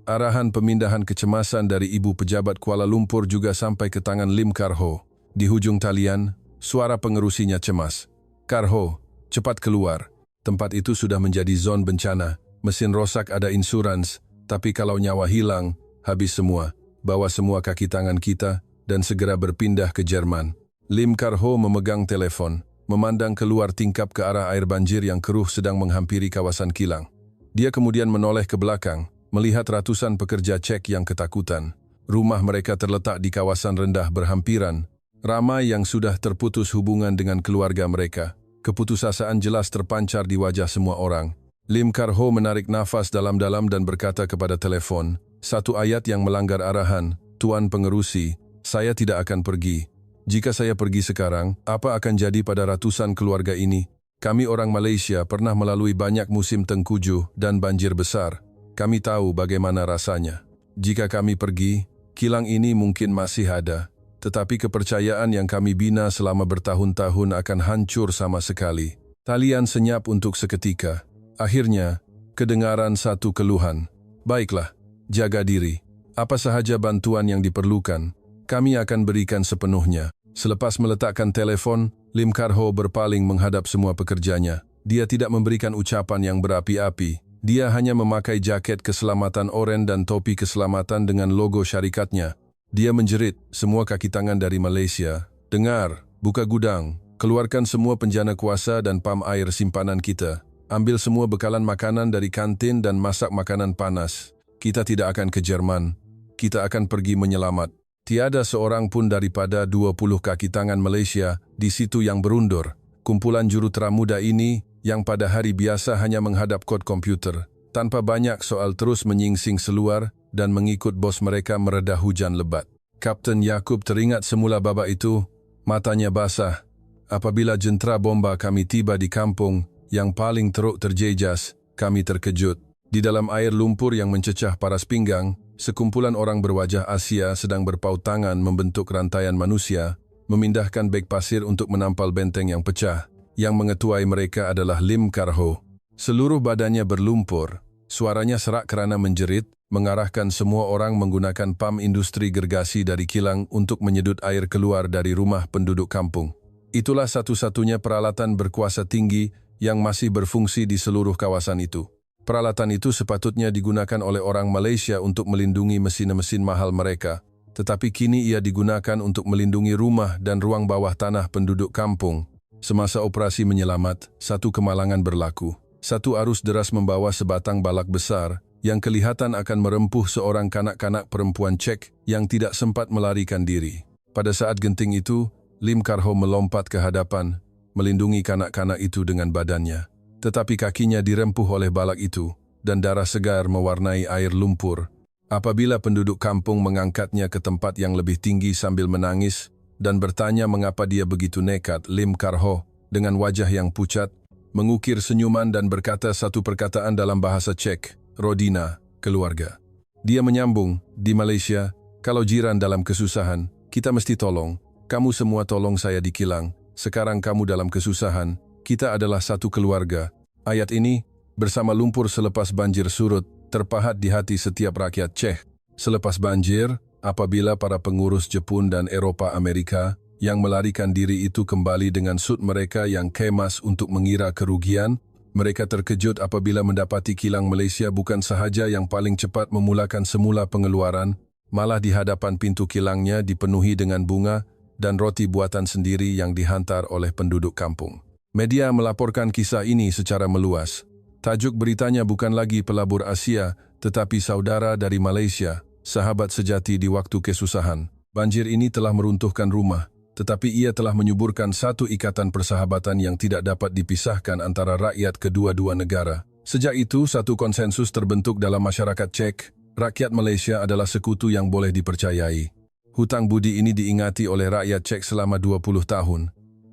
Arahan pemindahan kecemasan dari ibu pejabat Kuala Lumpur juga sampai ke tangan Lim Kar Ho. Di hujung talian, suara pengerusinya cemas. Kar Ho, cepat keluar. Tempat itu sudah menjadi zon bencana. Mesin rosak ada insurans, tapi kalau nyawa hilang, habis semua. Bawa semua kaki tangan kita dan segera berpindah ke Jerman. Lim Kar Ho memegang telepon, memandang keluar tingkap ke arah air banjir yang keruh sedang menghampiri kawasan kilang. Dia kemudian menoleh ke belakang, melihat ratusan pekerja Czech yang ketakutan. Rumah mereka terletak di kawasan rendah berhampiran. Ramai yang sudah terputus hubungan dengan keluarga mereka. Keputusasaan jelas terpancar di wajah semua orang. Lim Kar Ho menarik nafas dalam-dalam dan berkata kepada telepon, satu ayat yang melanggar arahan, Tuan Pengerusi, saya tidak akan pergi. Jika saya pergi sekarang, apa akan jadi pada ratusan keluarga ini? Kami orang Malaysia pernah melalui banyak musim tengkujuh dan banjir besar. Kami tahu bagaimana rasanya. Jika kami pergi, kilang ini mungkin masih ada. Tetapi kepercayaan yang kami bina selama bertahun-tahun akan hancur sama sekali. Talian senyap untuk seketika. Akhirnya, kedengaran satu keluhan. Baiklah, jaga diri. Apa sahaja bantuan yang diperlukan, kami akan berikan sepenuhnya. Selepas meletakkan telepon, Lim Kar Ho berpaling menghadap semua pekerjanya. Dia tidak memberikan ucapan yang berapi-api. Dia hanya memakai jaket keselamatan oranye dan topi keselamatan dengan logo syarikatnya. Dia menjerit, semua kaki tangan dari Malaysia. Dengar, buka gudang, keluarkan semua penjana kuasa dan pam air simpanan kita. Ambil semua bekalan makanan dari kantin dan masak makanan panas. Kita tidak akan ke Jerman. Kita akan pergi menyelamat. Tiada seorang pun daripada 20 kaki tangan Malaysia di situ yang berundur. Kumpulan jurutera muda ini yang pada hari biasa hanya menghadap kod komputer, tanpa banyak soal terus menyingsing seluar dan mengikut bos mereka meredah hujan lebat. Kapten Yakub teringat semula babak itu, matanya basah. Apabila jentera bomba kami tiba di kampung yang paling teruk terjejas, kami terkejut. Di dalam air lumpur yang mencecah paras pinggang, sekumpulan orang berwajah Asia sedang berpaut tangan membentuk rantaian manusia, memindahkan beg pasir untuk menampal benteng yang pecah. Yang mengetuai mereka adalah Lim Kar Ho. Seluruh badannya berlumpur, suaranya serak kerana menjerit, mengarahkan semua orang menggunakan pam industri gergasi dari kilang untuk menyedut air keluar dari rumah penduduk kampung. Itulah satu-satunya peralatan berkuasa tinggi yang masih berfungsi di seluruh kawasan itu. Peralatan itu sepatutnya digunakan oleh orang Malaysia untuk melindungi mesin-mesin mahal mereka, tetapi kini ia digunakan untuk melindungi rumah dan ruang bawah tanah penduduk kampung. Semasa operasi menyelamat, satu kemalangan berlaku. Satu arus deras membawa sebatang balak besar yang kelihatan akan merempuh seorang kanak-kanak perempuan Czech yang tidak sempat melarikan diri. Pada saat genting itu, Lim Kar-ho melompat ke hadapan, melindungi kanak-kanak itu dengan badannya. Tetapi kakinya dirempuh oleh balak itu, dan darah segar mewarnai air lumpur. Apabila penduduk kampung mengangkatnya ke tempat yang lebih tinggi sambil menangis, dan bertanya mengapa dia begitu nekat, Lim Kar-ho, dengan wajah yang pucat, mengukir senyuman dan berkata satu perkataan dalam bahasa Czech, Rodina, keluarga. Dia menyambung, di Malaysia, kalau jiran dalam kesusahan, kita mesti tolong. Kamu semua tolong saya di kilang, sekarang kamu dalam kesusahan, kita adalah satu keluarga. Ayat ini, bersama lumpur selepas banjir surut, terpahat di hati setiap rakyat Czech. Selepas banjir, apabila para pengurus Jepun dan Eropa Amerika yang melarikan diri itu kembali dengan sut mereka yang kemas untuk mengira kerugian, mereka terkejut apabila mendapati kilang Malaysia bukan sahaja yang paling cepat memulakan semula pengeluaran, malah di hadapan pintu kilangnya dipenuhi dengan bunga dan roti buatan sendiri yang dihantar oleh penduduk kampung. Media melaporkan kisah ini secara meluas. Tajuk beritanya bukan lagi pelabur Asia, tetapi saudara dari Malaysia, sahabat sejati di waktu kesusahan. Banjir ini telah meruntuhkan rumah, tetapi ia telah menyuburkan satu ikatan persahabatan yang tidak dapat dipisahkan antara rakyat kedua-dua negara. Sejak itu, satu konsensus terbentuk dalam masyarakat Czech, rakyat Malaysia adalah sekutu yang boleh dipercayai. Hutang budi ini diingati oleh rakyat Czech selama 20 tahun,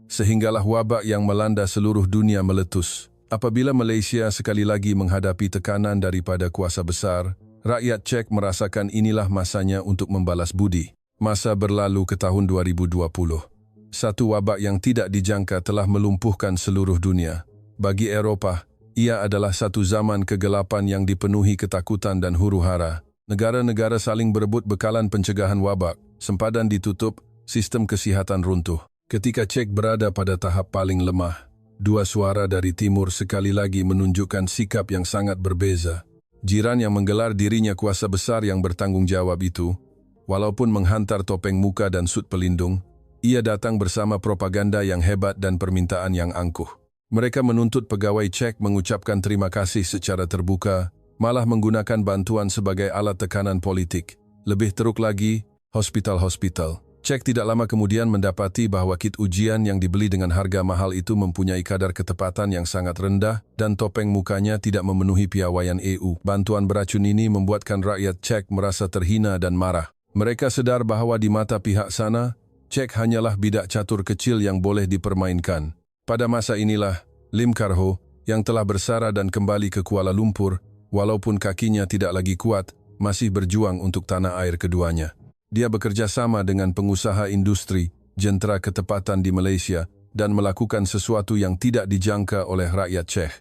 sehinggalah wabak yang melanda seluruh dunia meletus. Apabila Malaysia sekali lagi menghadapi tekanan daripada kuasa besar, rakyat Czech merasakan inilah masanya untuk membalas budi. Masa berlalu ke tahun 2020. Satu wabak yang tidak dijangka telah melumpuhkan seluruh dunia. Bagi Eropah, ia adalah satu zaman kegelapan yang dipenuhi ketakutan dan huru-hara. Negara-negara saling berebut bekalan pencegahan wabak, sempadan ditutup, sistem kesihatan runtuh. Ketika Czech berada pada tahap paling lemah, dua suara dari timur sekali lagi menunjukkan sikap yang sangat berbeza. Jiran yang menggelar dirinya kuasa besar yang bertanggung jawab itu, walaupun menghantar topeng muka dan sut pelindung, ia datang bersama propaganda yang hebat dan permintaan yang angkuh. Mereka menuntut pegawai Czech mengucapkan terima kasih secara terbuka, malah menggunakan bantuan sebagai alat tekanan politik. Lebih teruk lagi, hospital-hospital. Czech tidak lama kemudian mendapati bahwa kit ujian yang dibeli dengan harga mahal itu mempunyai kadar ketepatan yang sangat rendah dan topeng mukanya tidak memenuhi piawaian EU. Bantuan beracun ini membuatkan rakyat Czech merasa terhina dan marah. Mereka sedar bahwa di mata pihak sana, Czech hanyalah bidak catur kecil yang boleh dipermainkan. Pada masa inilah, Lim Kar-ho, yang telah bersara dan kembali ke Kuala Lumpur, walaupun kakinya tidak lagi kuat, masih berjuang untuk tanah air keduanya. Dia bekerja sama dengan pengusaha industri, jentera ketepatan di Malaysia, dan melakukan sesuatu yang tidak dijangka oleh rakyat Czech.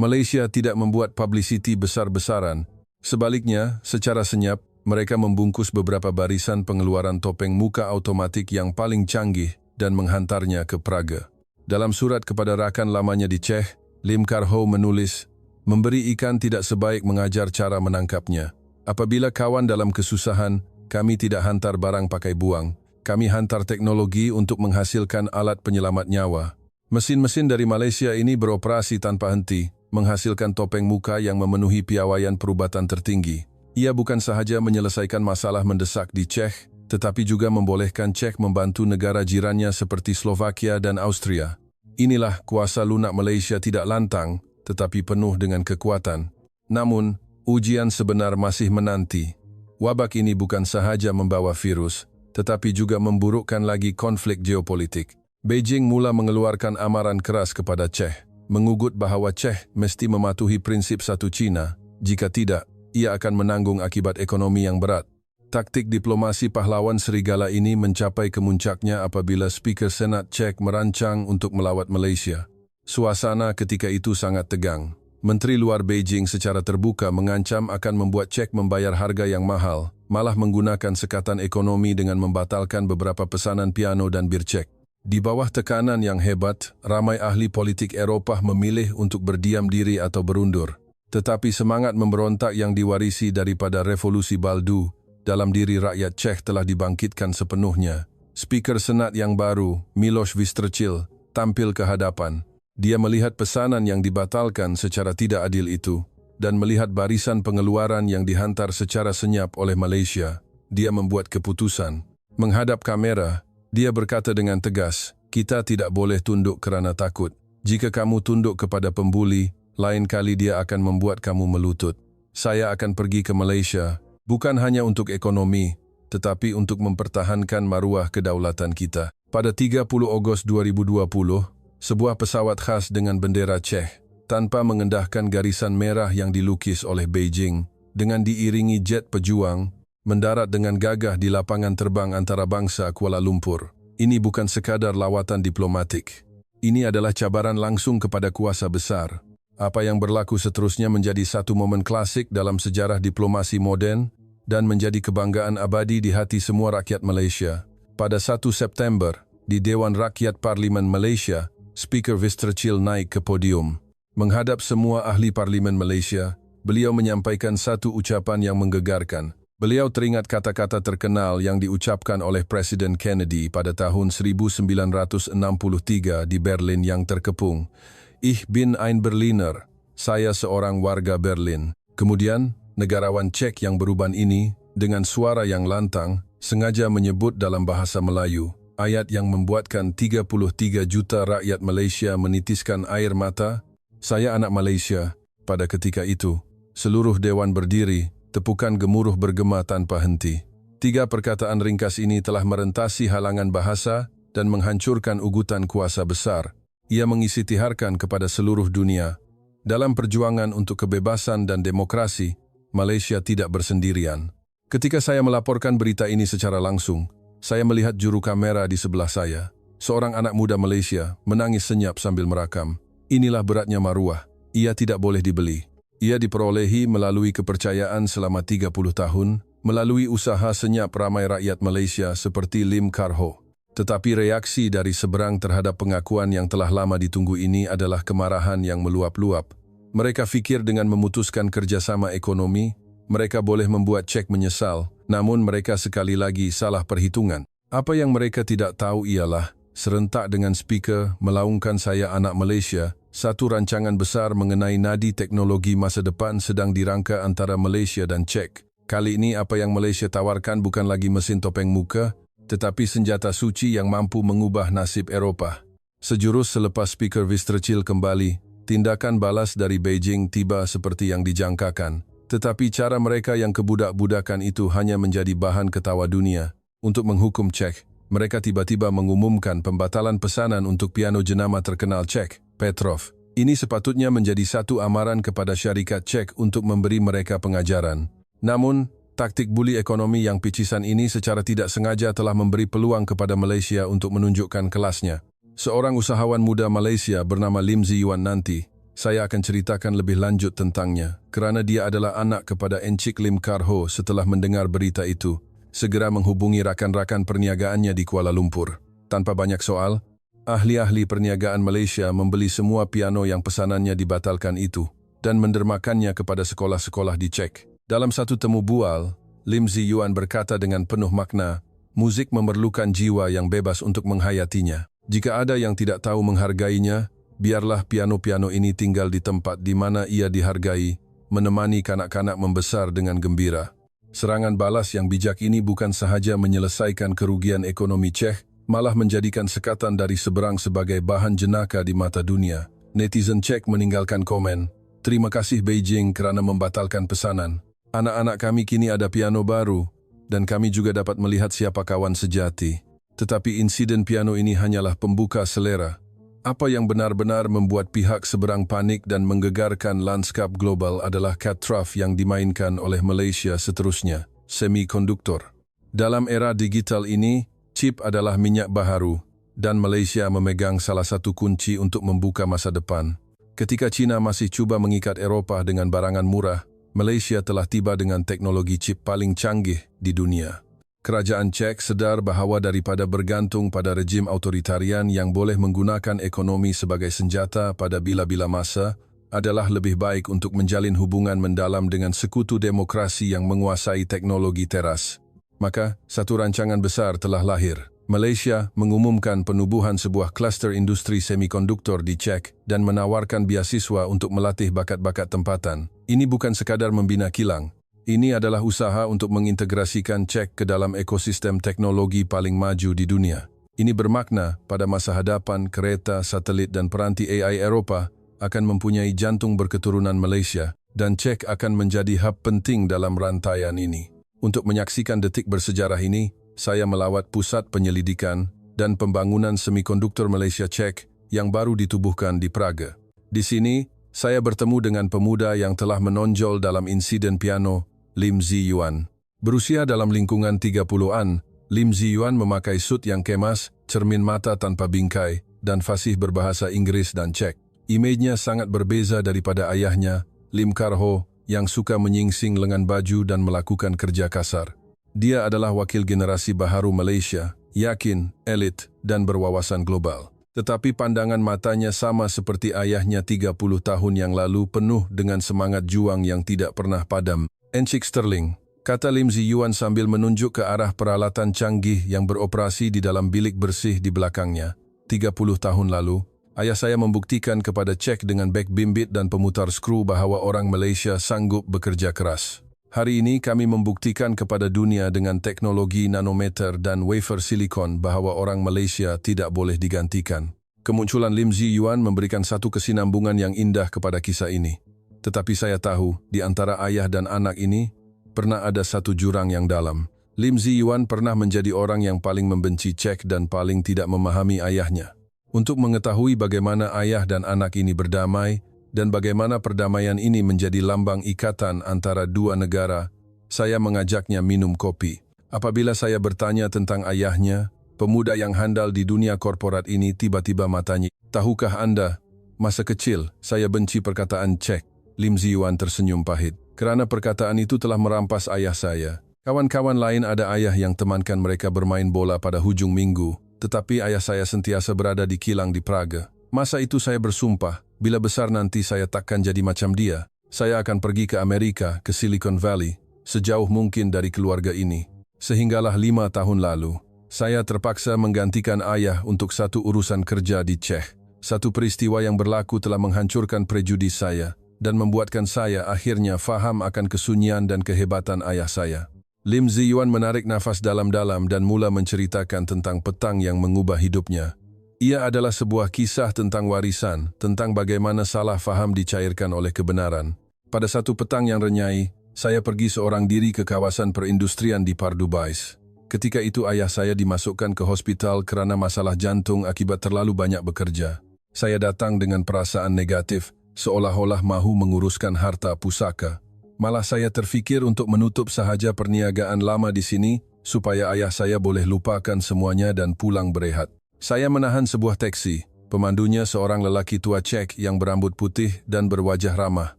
Malaysia tidak membuat publicity besar-besaran. Sebaliknya, secara senyap, mereka membungkus beberapa barisan pengeluaran topeng muka otomatik yang paling canggih dan menghantarnya ke Praga. Dalam surat kepada rakan lamanya di Czech, Lim Kar-ho menulis, "Memberi ikan tidak sebaik mengajar cara menangkapnya. Apabila kawan dalam kesusahan, kami tidak hantar barang pakai buang. Kami hantar teknologi untuk menghasilkan alat penyelamat nyawa." Mesin-mesin dari Malaysia ini beroperasi tanpa henti, menghasilkan topeng muka yang memenuhi piawaian perubatan tertinggi. Ia bukan sahaja menyelesaikan masalah mendesak di Czech, tetapi juga membolehkan Czech membantu negara jirannya seperti Slovakia dan Austria. Inilah kuasa lunak Malaysia tidak lantang, tetapi penuh dengan kekuatan. Namun, ujian sebenar masih menanti. Wabak ini bukan sahaja membawa virus, tetapi juga memburukkan lagi konflik geopolitik. Beijing mula mengeluarkan amaran keras kepada Czech, mengugut bahwa Czech mesti mematuhi prinsip satu Cina. Jika tidak, ia akan menanggung akibat ekonomi yang berat. Taktik diplomasi pahlawan serigala ini mencapai kemuncaknya apabila Speaker Senat Czech merancang untuk melawat Malaysia. Suasana ketika itu sangat tegang. Menteri Luar Beijing secara terbuka mengancam akan membuat Czech membayar harga yang mahal, malah menggunakan sekatan ekonomi dengan membatalkan beberapa pesanan piano dan bir Czech. Di bawah tekanan yang hebat, ramai ahli politik Eropah memilih untuk berdiam diri atau berundur. Tetapi semangat memberontak yang diwarisi daripada revolusi Baldu dalam diri rakyat Czech telah dibangkitkan sepenuhnya. Speaker Senat yang baru, Miloš Vystrčil, tampil ke hadapan. Dia melihat pesanan yang dibatalkan secara tidak adil itu dan melihat barisan pengeluaran yang dihantar secara senyap oleh Malaysia. Dia membuat keputusan. Menghadap kamera, dia berkata dengan tegas, "Kita tidak boleh tunduk kerana takut. Jika kamu tunduk kepada pembuli, lain kali dia akan membuat kamu melutut. Saya akan pergi ke Malaysia, bukan hanya untuk ekonomi, tetapi untuk mempertahankan maruah kedaulatan kita." Pada 30 Ogos 2020, sebuah pesawat khas dengan bendera Czech, tanpa mengendahkan garisan merah yang dilukis oleh Beijing, dengan diiringi jet pejuang, mendarat dengan gagah di lapangan terbang antarabangsa Kuala Lumpur. Ini bukan sekadar lawatan diplomatik. Ini adalah cabaran langsung kepada kuasa besar. Apa yang berlaku seterusnya menjadi satu momen klasik dalam sejarah diplomasi moden dan menjadi kebanggaan abadi di hati semua rakyat Malaysia. Pada 1 September, di Dewan Rakyat Parlimen Malaysia, Speaker Vystrčil naik ke podium. Menghadap semua ahli Parlimen Malaysia, beliau menyampaikan satu ucapan yang menggegarkan. Beliau teringat kata-kata terkenal yang diucapkan oleh Presiden Kennedy pada tahun 1963 di Berlin yang terkepung. "Ich bin ein Berliner." Saya seorang warga Berlin. Kemudian, negarawan Czech yang beruban ini, dengan suara yang lantang, sengaja menyebut dalam bahasa Melayu, ayat yang membuatkan 33 juta rakyat Malaysia menitiskan air mata, "Saya anak Malaysia." Pada ketika itu, seluruh dewan berdiri, tepukan gemuruh bergema tanpa henti. 3 perkataan ringkas ini telah merentasi halangan bahasa dan menghancurkan ugutan kuasa besar. Ia mengisitiharkan kepada seluruh dunia, dalam perjuangan untuk kebebasan dan demokrasi, Malaysia tidak bersendirian. Ketika saya melaporkan berita ini secara langsung, saya melihat juru kamera di sebelah saya. Seorang anak muda Malaysia menangis senyap sambil merakam. Inilah beratnya maruah. Ia tidak boleh dibeli. Ia diperolehi melalui kepercayaan selama 30 tahun, melalui usaha senyap ramai rakyat Malaysia seperti Lim Kar-ho. Tetapi reaksi dari seberang terhadap pengakuan yang telah lama ditunggu ini adalah kemarahan yang meluap-luap. Mereka fikir dengan memutuskan kerjasama ekonomi, mereka boleh membuat Czech menyesal, namun mereka sekali lagi salah perhitungan. Apa yang mereka tidak tahu ialah, serentak dengan speaker melaungkan Saya Anak Malaysia, satu rancangan besar mengenai nadi teknologi masa depan sedang dirangka antara Malaysia dan Czech. Kali ini apa yang Malaysia tawarkan bukan lagi mesin topeng muka, tetapi senjata suci yang mampu mengubah nasib Eropah. Sejurus selepas speaker Vystrčil kembali, tindakan balas dari Beijing tiba seperti yang dijangkakan. Tetapi cara mereka yang kebudak-budakan itu hanya menjadi bahan ketawa dunia. Untuk menghukum Czech, mereka tiba-tiba mengumumkan pembatalan pesanan untuk piano jenama terkenal Czech, Petrov. Ini sepatutnya menjadi satu amaran kepada syarikat Czech untuk memberi mereka pengajaran. Namun, taktik buli ekonomi yang picisan ini secara tidak sengaja telah memberi peluang kepada Malaysia untuk menunjukkan kelasnya. Seorang usahawan muda Malaysia bernama Lim Zi Yuan nanti, saya akan ceritakan lebih lanjut tentangnya, kerana dia adalah anak kepada Encik Lim Kar-ho. Setelah mendengar berita itu, segera menghubungi rakan-rakan perniagaannya di Kuala Lumpur. Tanpa banyak soal, ahli-ahli perniagaan Malaysia membeli semua piano yang pesanannya dibatalkan itu dan mendermakannya kepada sekolah-sekolah di Czech. Dalam satu temu bual, Lim Zi Yuan berkata dengan penuh makna, "Musik memerlukan jiwa yang bebas untuk menghayatinya. Jika ada yang tidak tahu menghargainya, biarlah piano-piano ini tinggal di tempat di mana ia dihargai, menemani kanak-kanak membesar dengan gembira." Serangan balas yang bijak ini bukan sahaja menyelesaikan kerugian ekonomi Czech, malah menjadikan sekatan dari seberang sebagai bahan jenaka di mata dunia. Netizen Czech meninggalkan komen, "Terima kasih Beijing kerana membatalkan pesanan. Anak-anak kami kini ada piano baru, dan kami juga dapat melihat siapa kawan sejati." Tetapi insiden piano ini hanyalah pembuka selera. Apa yang benar-benar membuat pihak seberang panik dan menggegarkan lanskap global adalah katraf yang dimainkan oleh Malaysia seterusnya, semikonduktor. Dalam era digital ini, chip adalah minyak baharu, dan Malaysia memegang salah satu kunci untuk membuka masa depan. Ketika China masih cuba mengikat Eropah dengan barangan murah, Malaysia telah tiba dengan teknologi chip paling canggih di dunia. Kerajaan Czech sedar bahawa daripada bergantung pada rejim autoritarian yang boleh menggunakan ekonomi sebagai senjata pada bila-bila masa, adalah lebih baik untuk menjalin hubungan mendalam dengan sekutu demokrasi yang menguasai teknologi teras. Maka, satu rancangan besar telah lahir. Malaysia mengumumkan penubuhan sebuah kluster industri semikonduktor di Czech dan menawarkan beasiswa untuk melatih bakat-bakat tempatan. Ini bukan sekadar membina kilang. Ini adalah usaha untuk mengintegrasikan Czech ke dalam ekosistem teknologi paling maju di dunia. Ini bermakna pada masa hadapan kereta, satelit dan peranti AI Eropa akan mempunyai jantung berketurunan Malaysia dan Czech akan menjadi hub penting dalam rantaian ini. Untuk menyaksikan detik bersejarah ini, saya melawat Pusat Penyelidikan dan Pembangunan Semikonduktor Malaysia Czech yang baru ditubuhkan di Praga. Di sini, saya bertemu dengan pemuda yang telah menonjol dalam insiden piano, Lim Ziyuan. Berusia dalam lingkungan 30-an, Lim Ziyuan memakai sut yang kemas, cermin mata tanpa bingkai, dan fasih berbahasa Inggris dan Czech. Imejnya sangat berbeza daripada ayahnya, Lim Kar-ho, yang suka menyingsing lengan baju dan melakukan kerja kasar. Dia adalah wakil generasi baharu Malaysia, yakin, elit, dan berwawasan global. Tetapi pandangan matanya sama seperti ayahnya 30 tahun yang lalu, penuh dengan semangat juang yang tidak pernah padam. "Encik Sterling," kata Lim Ziyuan sambil menunjuk ke arah peralatan canggih yang beroperasi di dalam bilik bersih di belakangnya. 30 tahun lalu, ayah saya membuktikan kepada Czech dengan beg bimbit dan pemutar skru bahwa orang Malaysia sanggup bekerja keras. Hari ini kami membuktikan kepada dunia dengan teknologi nanometer dan wafer silikon bahwa orang Malaysia tidak boleh digantikan. Kemunculan Lim Ziyuan memberikan satu kesinambungan yang indah kepada kisah ini. Tetapi saya tahu, di antara ayah dan anak ini, pernah ada satu jurang yang dalam. Lim Ziyuan pernah menjadi orang yang paling membenci Czech dan paling tidak memahami ayahnya. Untuk mengetahui bagaimana ayah dan anak ini berdamai, dan bagaimana perdamaian ini menjadi lambang ikatan antara dua negara, saya mengajaknya minum kopi. Apabila saya bertanya tentang ayahnya, pemuda yang handal di dunia korporat ini tiba-tiba matanya. "Tahukah Anda, masa kecil saya benci perkataan Czech." Lim Ziyuan tersenyum pahit. Kerana perkataan itu telah merampas ayah saya. Kawan-kawan lain ada ayah yang temankan mereka bermain bola pada hujung minggu, tetapi ayah saya sentiasa berada di kilang di Praga. Masa itu saya bersumpah, bila besar nanti saya takkan jadi macam dia. Saya akan pergi ke Amerika, ke Silicon Valley, sejauh mungkin dari keluarga ini. Sehinggalah 5 tahun lalu, saya terpaksa menggantikan ayah untuk satu urusan kerja di Czech. Satu peristiwa yang berlaku telah menghancurkan prejudis saya, dan membuatkan saya akhirnya faham akan kesunyian dan kehebatan ayah saya. Lim Ziyuan menarik nafas dalam-dalam dan mula menceritakan tentang petang yang mengubah hidupnya. Ia adalah sebuah kisah tentang warisan, tentang bagaimana salah faham dicairkan oleh kebenaran. Pada satu petang yang renyai, saya pergi seorang diri ke kawasan perindustrian di Pardubais. Ketika itu ayah saya dimasukkan ke hospital kerana masalah jantung akibat terlalu banyak bekerja. Saya datang dengan perasaan negatif, seolah-olah mahu menguruskan harta pusaka. Malah saya terfikir untuk menutup sahaja perniagaan lama di sini, supaya ayah saya boleh lupakan semuanya dan pulang berehat. Saya menahan sebuah teksi. Pemandunya seorang lelaki tua Czech yang berambut putih dan berwajah ramah.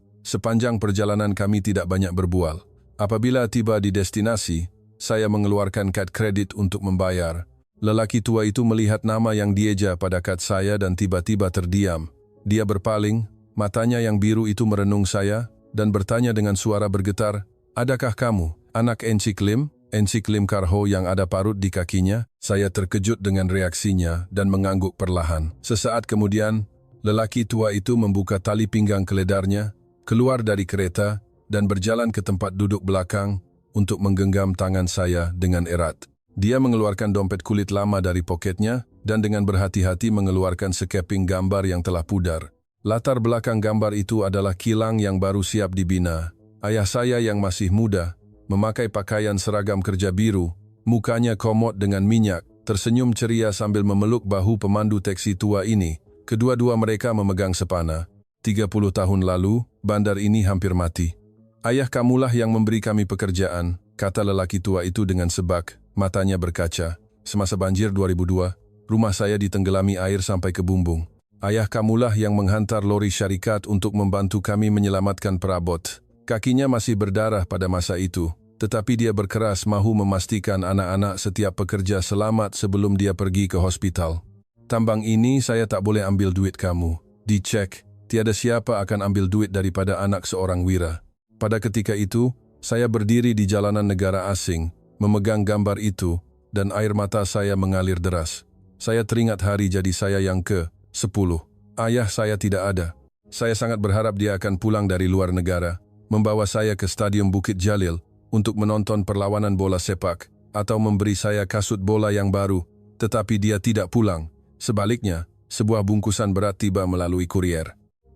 Sepanjang perjalanan kami tidak banyak berbual. Apabila tiba di destinasi, saya mengeluarkan kad kredit untuk membayar. Lelaki tua itu melihat nama yang dieja pada kad saya dan tiba-tiba terdiam. Dia berpaling, matanya yang biru itu merenung saya, dan bertanya dengan suara bergetar, "Adakah kamu, anak Encik Lim?" Encik Lim Kar-ho yang ada parut di kakinya. Saya terkejut dengan reaksinya dan mengangguk perlahan. Sesaat kemudian, lelaki tua itu membuka tali pinggang keledarnya, keluar dari kereta, dan berjalan ke tempat duduk belakang untuk menggenggam tangan saya dengan erat. Dia mengeluarkan dompet kulit lama dari poketnya dan dengan berhati-hati mengeluarkan sekeping gambar yang telah pudar. Latar belakang gambar itu adalah kilang yang baru siap dibina. Ayah saya yang masih muda, memakai pakaian seragam kerja biru, mukanya komot dengan minyak, tersenyum ceria sambil memeluk bahu pemandu teksi tua ini. Kedua-dua mereka memegang sepana. 30 tahun lalu, bandar ini hampir mati. "Ayah kamulah yang memberi kami pekerjaan," kata lelaki tua itu dengan sebak, matanya berkaca. "Semasa banjir 2002, rumah saya ditenggelami air sampai ke bumbung. Ayah kamulah yang menghantar lori syarikat untuk membantu kami menyelamatkan perabot." Kakinya masih berdarah pada masa itu, tetapi dia berkeras mahu memastikan anak-anak setiap pekerja selamat sebelum dia pergi ke hospital. "Tambang ini saya tak boleh ambil duit kamu. Dicek, Tiada siapa akan ambil duit daripada anak seorang wira. Pada ketika itu, saya berdiri di jalanan negara asing, memegang gambar itu, dan air mata saya mengalir deras. Saya teringat hari jadi saya yang ke-10. Ayah saya tidak ada. Saya sangat berharap dia akan pulang dari luar negara, membawa saya ke Stadium Bukit Jalil untuk menonton perlawanan bola sepak, atau memberi saya kasut bola yang baru, tetapi dia tidak pulang. Sebaliknya, sebuah bungkusan berat tiba melalui kurier.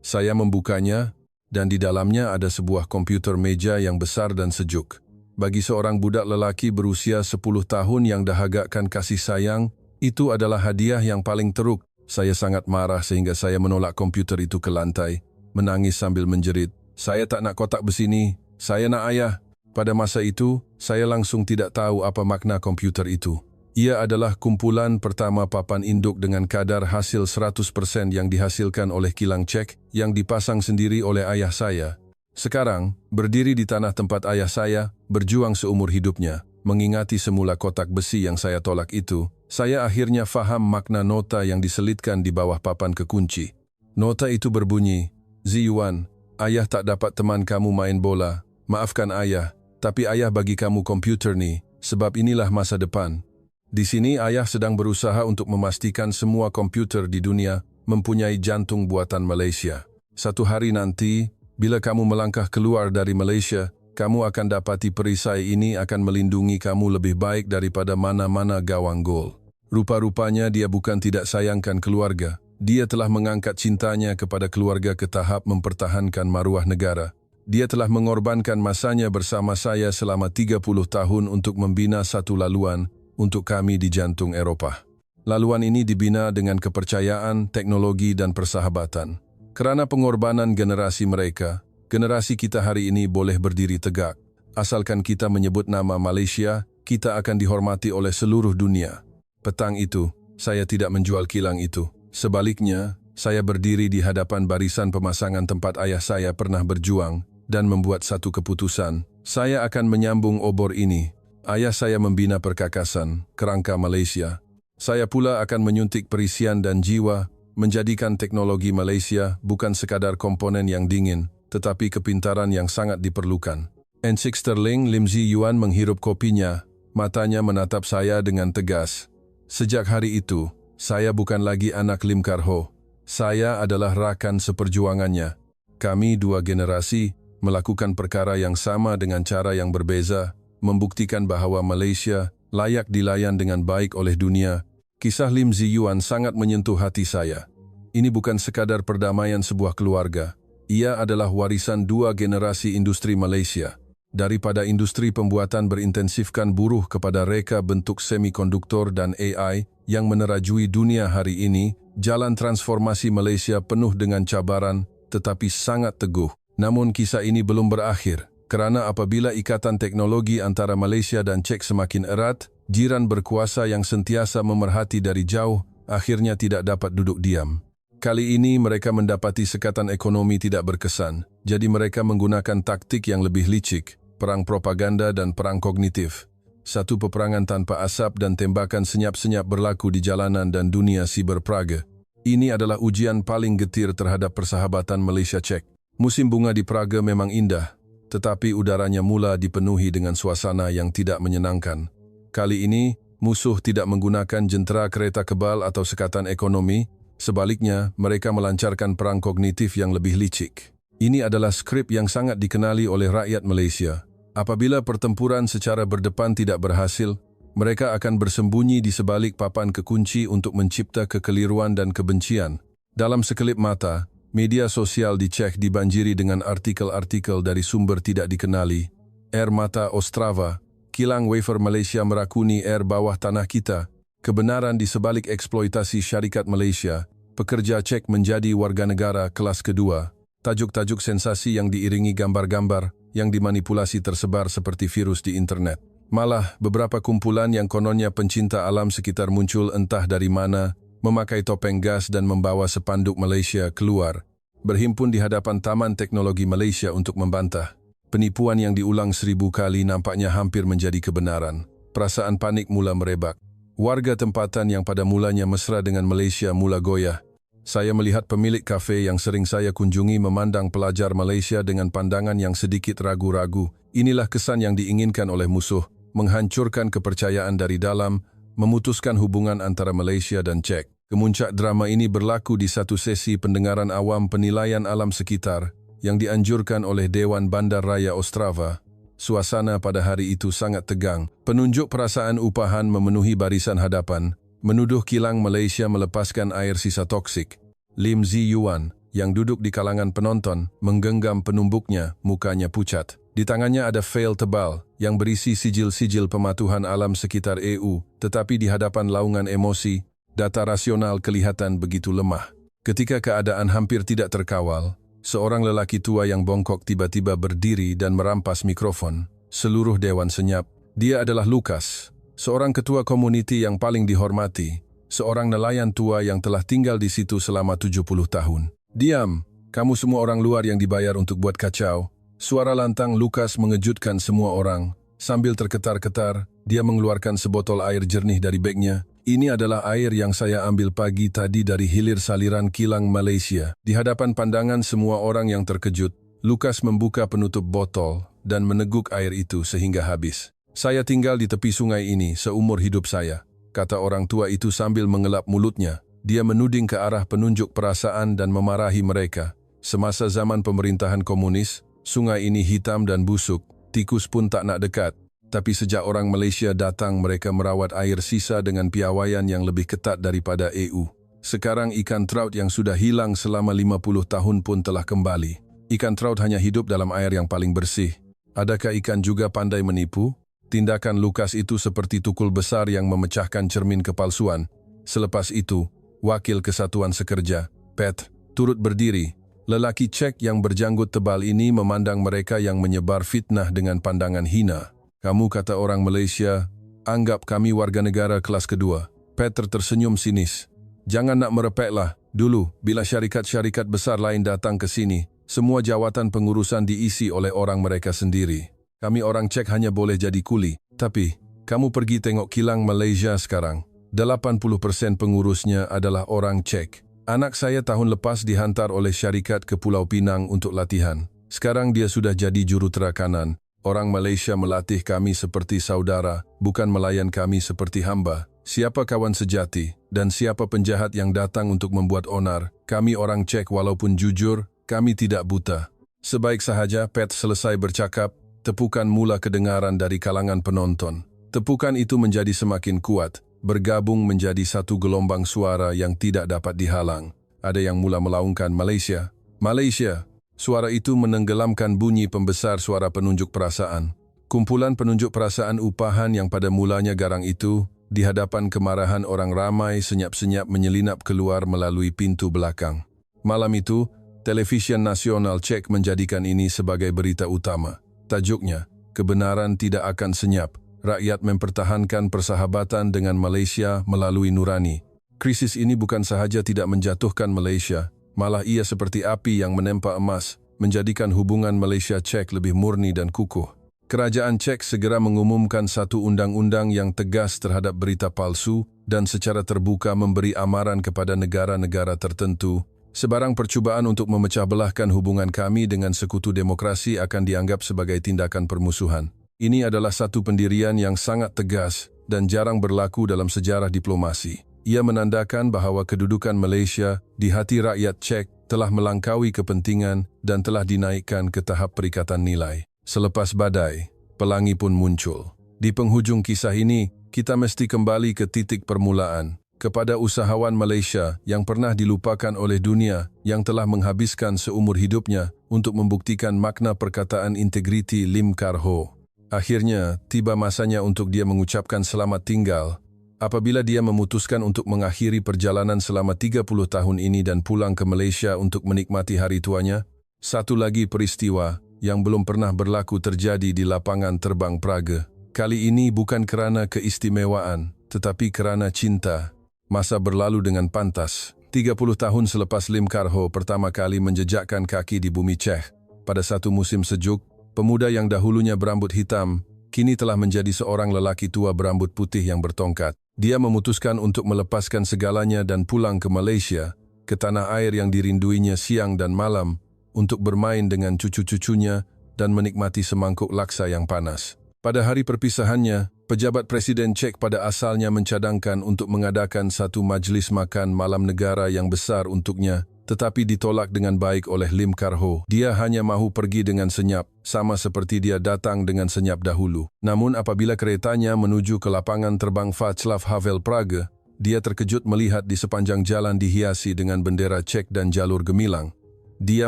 Saya membukanya, dan di dalamnya ada sebuah komputer meja yang besar dan sejuk. Bagi seorang budak lelaki berusia 10 tahun yang dahagakan kasih sayang, itu adalah hadiah yang paling teruk. Saya sangat marah sehingga saya menolak komputer itu ke lantai, menangis sambil menjerit, "Saya tak nak kotak besi ini, saya nak ayah." Pada masa itu, saya langsung tidak tahu apa makna komputer itu. Ia adalah kumpulan pertama papan induk dengan kadar hasil 100% yang dihasilkan oleh kilang cek yang dipasang sendiri oleh ayah saya. Sekarang, berdiri di tanah tempat ayah saya, berjuang seumur hidupnya, mengingati semula kotak besi yang saya tolak itu, saya akhirnya faham makna nota yang diselitkan di bawah papan kekunci. Nota itu berbunyi, "Ziyuan, ayah tak dapat teman kamu main bola. Maafkan ayah, tapi ayah bagi kamu komputer nih, sebab inilah masa depan." Di sini ayah sedang berusaha untuk memastikan semua komputer di dunia mempunyai jantung buatan Malaysia. Satu hari nanti, bila kamu melangkah keluar dari Malaysia, kamu akan dapati perisai ini akan melindungi kamu lebih baik daripada mana-mana gawang gol. Rupa-rupanya dia bukan tidak sayangkan keluarga. Dia telah mengangkat cintanya kepada keluarga ke tahap mempertahankan maruah negara. Dia telah mengorbankan masanya bersama saya selama 30 tahun untuk membina satu laluan untuk kami di jantung Eropah. Laluan ini dibina dengan kepercayaan, teknologi dan persahabatan. Kerana pengorbanan generasi mereka, generasi kita hari ini boleh berdiri tegak. Asalkan kita menyebut nama Malaysia, kita akan dihormati oleh seluruh dunia. Petang itu, saya tidak menjual kilang itu. Sebaliknya, saya berdiri di hadapan barisan pemasangan tempat ayah saya pernah berjuang dan membuat satu keputusan. Saya akan menyambung obor ini. Ayah saya membina perkakasan, kerangka Malaysia. Saya pula akan menyuntik perisian dan jiwa, menjadikan teknologi Malaysia bukan sekadar komponen yang dingin, tetapi kepintaran yang sangat diperlukan. Encik Sterling Lim Ziyuan menghirup kopinya, matanya menatap saya dengan tegas. Sejak hari itu, saya bukan lagi anak Lim Kar Ho. Saya adalah rakan seperjuangannya. Kami dua generasi melakukan perkara yang sama dengan cara yang berbeza, membuktikan bahawa Malaysia layak dilayan dengan baik oleh dunia. Kisah Lim Ziyuan sangat menyentuh hati saya. Ini bukan sekadar perdamaian sebuah keluarga. Ia adalah warisan dua generasi industri Malaysia. Daripada industri pembuatan berintensifkan buruh kepada reka bentuk semikonduktor dan AI yang menerajui dunia hari ini, jalan transformasi Malaysia penuh dengan cabaran tetapi sangat teguh. Namun kisah ini belum berakhir. Kerana apabila ikatan teknologi antara Malaysia dan Czech semakin erat, jiran berkuasa yang sentiasa memerhati dari jauh akhirnya tidak dapat duduk diam. Kali ini mereka mendapati sekatan ekonomi tidak berkesan, jadi mereka menggunakan taktik yang lebih licik, perang propaganda dan perang kognitif. Satu peperangan tanpa asap dan tembakan senyap-senyap berlaku di jalanan dan dunia siber Praga. Ini adalah ujian paling getir terhadap persahabatan Malaysia-Czech. Musim bunga di Praga memang indah, tetapi udaranya mula dipenuhi dengan suasana yang tidak menyenangkan. Kali ini, musuh tidak menggunakan jentera kereta kebal atau sekatan ekonomi, sebaliknya mereka melancarkan perang kognitif yang lebih licik. Ini adalah skrip yang sangat dikenali oleh rakyat Malaysia. Apabila pertempuran secara berdepan tidak berhasil, mereka akan bersembunyi di sebalik papan kekunci untuk mencipta kekeliruan dan kebencian. Dalam sekelip mata, media sosial di Czech dibanjiri dengan artikel-artikel dari sumber tidak dikenali. Air mata Ostrava, kilang wafer Malaysia merakuni air bawah tanah kita, kebenaran di sebalik eksploitasi syarikat Malaysia, pekerja Czech menjadi warga negara kelas kedua, tajuk-tajuk sensasi yang diiringi gambar-gambar yang dimanipulasi tersebar seperti virus di internet. Malah, beberapa kumpulan yang kononnya pencinta alam sekitar muncul entah dari mana, memakai topeng gas dan membawa sepanduk Malaysia keluar, berhimpun di hadapan Taman Teknologi Malaysia untuk membantah. Penipuan yang diulang 1000 kali nampaknya hampir menjadi kebenaran. Perasaan panik mula merebak. Warga tempatan yang pada mulanya mesra dengan Malaysia mula goyah. Saya melihat pemilik kafe yang sering saya kunjungi memandang pelajar Malaysia dengan pandangan yang sedikit ragu-ragu. Inilah kesan yang diinginkan oleh musuh, menghancurkan kepercayaan dari dalam, memutuskan hubungan antara Malaysia dan Czech. Kemuncak drama ini berlaku di satu sesi pendengaran awam penilaian alam sekitar yang dianjurkan oleh Dewan Bandar Raya Ostrava. Suasana pada hari itu sangat tegang. Penunjuk perasaan upahan memenuhi barisan hadapan, menuduh kilang Malaysia melepaskan air sisa toksik. Lim Zi Yuan, yang duduk di kalangan penonton, menggenggam penumbuknya, mukanya pucat. Di tangannya ada fail tebal yang berisi sijil-sijil pematuhan alam sekitar EU, tetapi di hadapan laungan emosi, data rasional kelihatan begitu lemah. Ketika keadaan hampir tidak terkawal, seorang lelaki tua yang bongkok tiba-tiba berdiri dan merampas mikrofon. Seluruh dewan senyap. Dia adalah Lucas, seorang ketua komuniti yang paling dihormati, seorang nelayan tua yang telah tinggal di situ selama 70 tahun. Diam, kamu semua orang luar yang dibayar untuk buat kacau. Suara lantang Lucas mengejutkan semua orang. Sambil terketar-ketar, dia mengeluarkan sebotol air jernih dari bagnya. Ini adalah air yang saya ambil pagi tadi dari hilir saliran kilang Malaysia. Di hadapan pandangan semua orang yang terkejut, Lucas membuka penutup botol dan meneguk air itu sehingga habis. Saya tinggal di tepi sungai ini seumur hidup saya, kata orang tua itu sambil mengelap mulutnya. Dia menuding ke arah penunjuk perasaan dan memarahi mereka. Semasa zaman pemerintahan komunis, sungai ini hitam dan busuk, tikus pun tak nak dekat. Tapi sejak orang Malaysia datang, mereka merawat air sisa dengan piawaian yang lebih ketat daripada EU. Sekarang ikan traut yang sudah hilang selama 50 tahun pun telah kembali. Ikan traut hanya hidup dalam air yang paling bersih. Adakah ikan juga pandai menipu? Tindakan Lucas itu seperti tukul besar yang memecahkan cermin kepalsuan. Selepas itu, Wakil Kesatuan Sekerja, Pat, turut berdiri. Lelaki Czech yang berjanggut tebal ini memandang mereka yang menyebar fitnah dengan pandangan hina. Kamu, kata orang Malaysia, anggap kami warga negara kelas kedua. Peter tersenyum sinis. Jangan nak merepeklah. Dulu, bila syarikat-syarikat besar lain datang ke sini, semua jawatan pengurusan diisi oleh orang mereka sendiri. Kami orang Czech hanya boleh jadi kuli. Tapi, kamu pergi tengok kilang Malaysia sekarang. 80% pengurusnya adalah orang Czech. Anak saya tahun lepas dihantar oleh syarikat ke Pulau Pinang untuk latihan. Sekarang dia sudah jadi jurutera kanan. Orang Malaysia melatih kami seperti saudara, bukan melayan kami seperti hamba. Siapa kawan sejati, dan siapa penjahat yang datang untuk membuat onar. Kami orang Czech walaupun jujur, kami tidak buta. Sebaik sahaja Pat selesai bercakap, tepukan mula kedengaran dari kalangan penonton. Tepukan itu menjadi semakin kuat, bergabung menjadi satu gelombang suara yang tidak dapat dihalang. Ada yang mula melaungkan Malaysia. Malaysia. Suara itu menenggelamkan bunyi pembesar suara penunjuk perasaan. Kumpulan penunjuk perasaan upahan yang pada mulanya garang itu, di hadapan kemarahan orang ramai senyap-senyap menyelinap keluar melalui pintu belakang. Malam itu, televisi nasional Czech menjadikan ini sebagai berita utama. Tajuknya, kebenaran tidak akan senyap. Rakyat mempertahankan persahabatan dengan Malaysia melalui nurani. Krisis ini bukan sahaja tidak menjatuhkan Malaysia, malah ia seperti api yang menempa emas, menjadikan hubungan Malaysia-Czech lebih murni dan kukuh. Kerajaan Czech segera mengumumkan satu undang-undang yang tegas terhadap berita palsu dan secara terbuka memberi amaran kepada negara-negara tertentu. Sebarang percubaan untuk memecah belahkan hubungan kami dengan sekutu demokrasi akan dianggap sebagai tindakan permusuhan. Ini adalah satu pendirian yang sangat tegas dan jarang berlaku dalam sejarah diplomasi. Ia menandakan bahawa kedudukan Malaysia di hati rakyat Czech telah melangkaui kepentingan dan telah dinaikkan ke tahap perikatan nilai. Selepas badai, pelangi pun muncul. Di penghujung kisah ini, kita mesti kembali ke titik permulaan, kepada usahawan Malaysia yang pernah dilupakan oleh dunia yang telah menghabiskan seumur hidupnya untuk membuktikan makna perkataan integriti Lim Kar Ho. Akhirnya, tiba masanya untuk dia mengucapkan selamat tinggal apabila dia memutuskan untuk mengakhiri perjalanan selama 30 tahun ini dan pulang ke Malaysia untuk menikmati hari tuanya. Satu lagi peristiwa yang belum pernah berlaku terjadi di lapangan terbang Praga. Kali ini bukan kerana keistimewaan, tetapi kerana cinta. Masa berlalu dengan pantas. 30 tahun selepas Lim Kar Ho pertama kali menjejakkan kaki di bumi Czech. Pada satu musim sejuk, pemuda yang dahulunya berambut hitam, kini telah menjadi seorang lelaki tua berambut putih yang bertongkat. Dia memutuskan untuk melepaskan segalanya dan pulang ke Malaysia, ke tanah air yang dirinduinya siang dan malam untuk bermain dengan cucu-cucunya dan menikmati semangkuk laksa yang panas. Pada hari perpisahannya, pejabat Presiden Czech pada asalnya mencadangkan untuk mengadakan satu majlis makan malam negara yang besar untuknya, tetapi ditolak dengan baik oleh Lim Karho. Dia hanya mahu pergi dengan senyap, sama seperti dia datang dengan senyap dahulu. Namun apabila keretanya menuju ke lapangan terbang Václav Havel Praga, dia terkejut melihat di sepanjang jalan dihiasi dengan bendera Czech dan jalur gemilang. Dia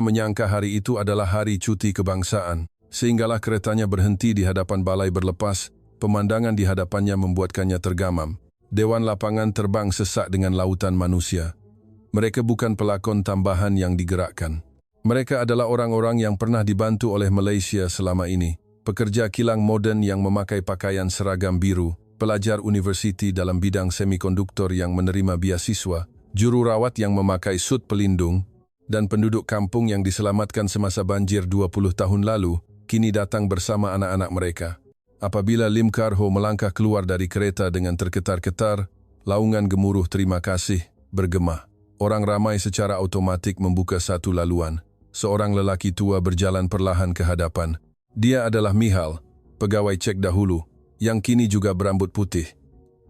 menyangka hari itu adalah hari cuti kebangsaan, sehinggalah keretanya berhenti di hadapan balai berlepas. Pemandangan di hadapannya membuatkannya tergamam. Dewan lapangan terbang sesak dengan lautan manusia. Mereka bukan pelakon tambahan yang digerakkan. Mereka adalah orang-orang yang pernah dibantu oleh Malaysia selama ini. Pekerja kilang moden yang memakai pakaian seragam biru, pelajar universiti dalam bidang semikonduktor yang menerima beasiswa, juru rawat yang memakai sut pelindung, dan penduduk kampung yang diselamatkan semasa banjir 20 tahun lalu, kini datang bersama anak-anak mereka. Apabila Lim Karho melangkah keluar dari kereta dengan terketar-ketar, laungan gemuruh terima kasih bergema. Orang ramai secara otomatik membuka satu laluan. Seorang lelaki tua berjalan perlahan ke hadapan. Dia adalah Michal, pegawai Czech dahulu, yang kini juga berambut putih.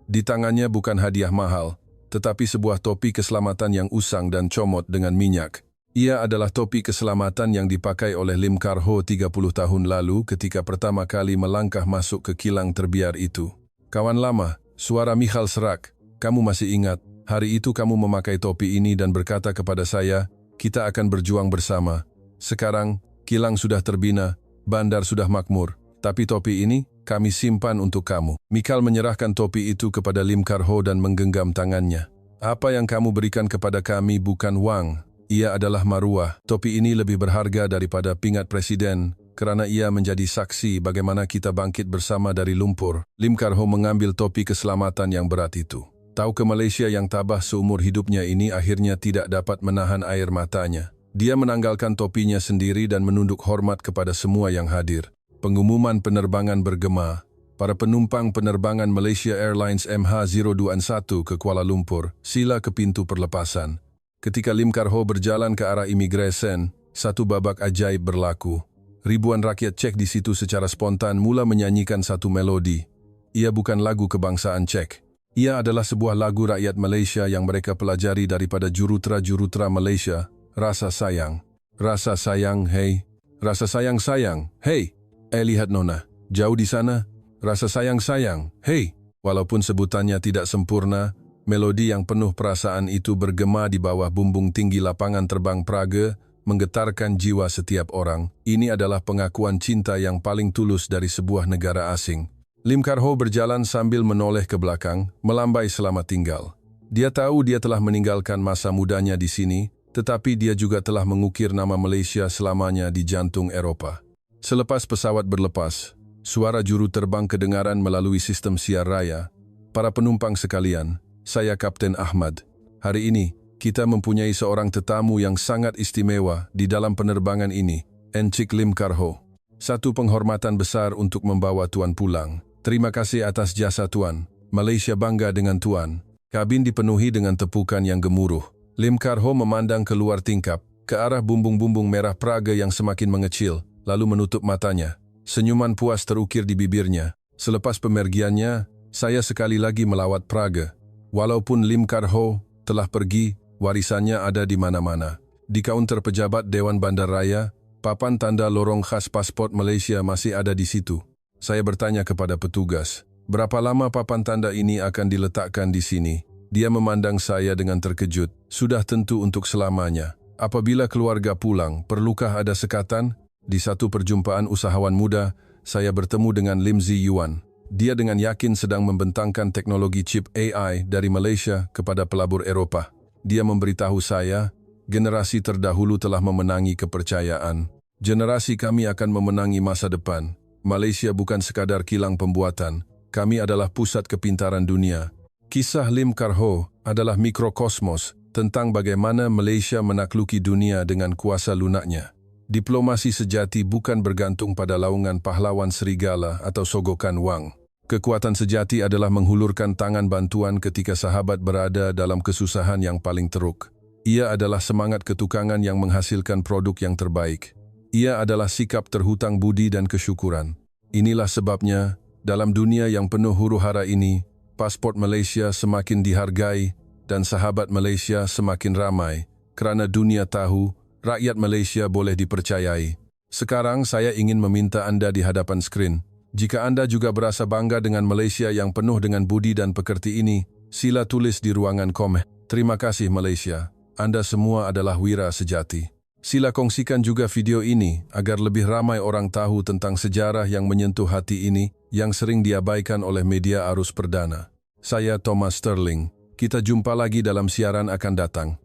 Di tangannya bukan hadiah mahal, tetapi sebuah topi keselamatan yang usang dan comot dengan minyak. Ia adalah topi keselamatan yang dipakai oleh Lim Karho 30 tahun lalu ketika pertama kali melangkah masuk ke kilang terbiar itu. Kawan lama, suara Michal serak. Kamu masih ingat, hari itu kamu memakai topi ini dan berkata kepada saya, kita akan berjuang bersama. Sekarang, kilang sudah terbina, bandar sudah makmur, tapi topi ini kami simpan untuk kamu. Michal menyerahkan topi itu kepada Lim Karho dan menggenggam tangannya. Apa yang kamu berikan kepada kami bukan wang. Ia adalah maruah. Topi ini lebih berharga daripada pingat presiden kerana ia menjadi saksi bagaimana kita bangkit bersama dari lumpur. Lim Karho mengambil topi keselamatan yang berat itu. Tahu ke Malaysia yang tabah seumur hidupnya ini akhirnya tidak dapat menahan air matanya. Dia menanggalkan topinya sendiri dan menunduk hormat kepada semua yang hadir. Pengumuman penerbangan bergema. Para penumpang penerbangan Malaysia Airlines MH021 ke Kuala Lumpur, sila ke pintu perlepasan. Ketika Lim Karho berjalan ke arah imigresen, satu babak ajaib berlaku. Ribuan rakyat Czech di situ secara spontan mula menyanyikan satu melodi. Ia bukan lagu kebangsaan Czech. Ia adalah sebuah lagu rakyat Malaysia yang mereka pelajari daripada jurutera-jurutera Malaysia. Rasa sayang. Rasa sayang, hey. Rasa sayang-sayang, hey. Lihat nona, jauh di sana. Rasa sayang-sayang, hey. Walaupun sebutannya tidak sempurna, melodi yang penuh perasaan itu bergema di bawah bumbung tinggi lapangan terbang Praga, menggetarkan jiwa setiap orang. Ini adalah pengakuan cinta yang paling tulus dari sebuah negara asing. Lim Karho berjalan sambil menoleh ke belakang, melambai selamat tinggal. Dia tahu dia telah meninggalkan masa mudanya di sini, tetapi dia juga telah mengukir nama Malaysia selamanya di jantung Eropah. Selepas pesawat berlepas, suara juru terbang kedengaran melalui sistem siar raya. Para penumpang sekalian, saya Kapten Ahmad. Hari ini, kita mempunyai seorang tetamu yang sangat istimewa di dalam penerbangan ini, Encik Lim Karho. Satu penghormatan besar untuk membawa Tuan pulang. Terima kasih atas jasa Tuan. Malaysia bangga dengan Tuan. Kabin dipenuhi dengan tepukan yang gemuruh. Lim Karho memandang keluar tingkap, ke arah bumbung-bumbung merah Praga yang semakin mengecil, lalu menutup matanya. Senyuman puas terukir di bibirnya. Selepas pemergiannya, saya sekali lagi melawat Praga. Walaupun Lim Karho telah pergi, warisannya ada di mana-mana. Di kaunter pejabat Dewan Bandarraya, papan tanda lorong khas pasport Malaysia masih ada di situ. Saya bertanya kepada petugas, berapa lama papan tanda ini akan diletakkan di sini? Dia memandang saya dengan terkejut. Sudah tentu untuk selamanya. Apabila keluarga pulang, perlukah ada sekatan? Di satu perjumpaan usahawan muda, saya bertemu dengan Lim Zi Yuan. Dia dengan yakin sedang membentangkan teknologi chip AI dari Malaysia kepada pelabur Eropah. Dia memberitahu saya, generasi terdahulu telah memenangi kepercayaan. Generasi kami akan memenangi masa depan. Malaysia bukan sekadar kilang pembuatan. Kami adalah pusat kepintaran dunia. Kisah Lim Karho adalah mikrokosmos tentang bagaimana Malaysia menakluki dunia dengan kuasa lunaknya. Diplomasi sejati bukan bergantung pada laungan pahlawan serigala atau sogokan wang. Kekuatan sejati adalah menghulurkan tangan bantuan ketika sahabat berada dalam kesusahan yang paling teruk. Ia adalah semangat ketukangan yang menghasilkan produk yang terbaik. Ia adalah sikap terhutang budi dan kesyukuran. Inilah sebabnya, dalam dunia yang penuh huru-hara ini, pasport Malaysia semakin dihargai dan sahabat Malaysia semakin ramai kerana dunia tahu rakyat Malaysia boleh dipercayai. Sekarang saya ingin meminta anda di hadapan skrin. Jika anda juga berasa bangga dengan Malaysia yang penuh dengan budi dan pekerti ini, sila tulis di ruangan komen. Terima kasih Malaysia. Anda semua adalah wira sejati. Sila kongsikan juga video ini agar lebih ramai orang tahu tentang sejarah yang menyentuh hati ini yang sering diabaikan oleh media arus perdana. Saya Thomas Sterling. Kita jumpa lagi dalam siaran akan datang.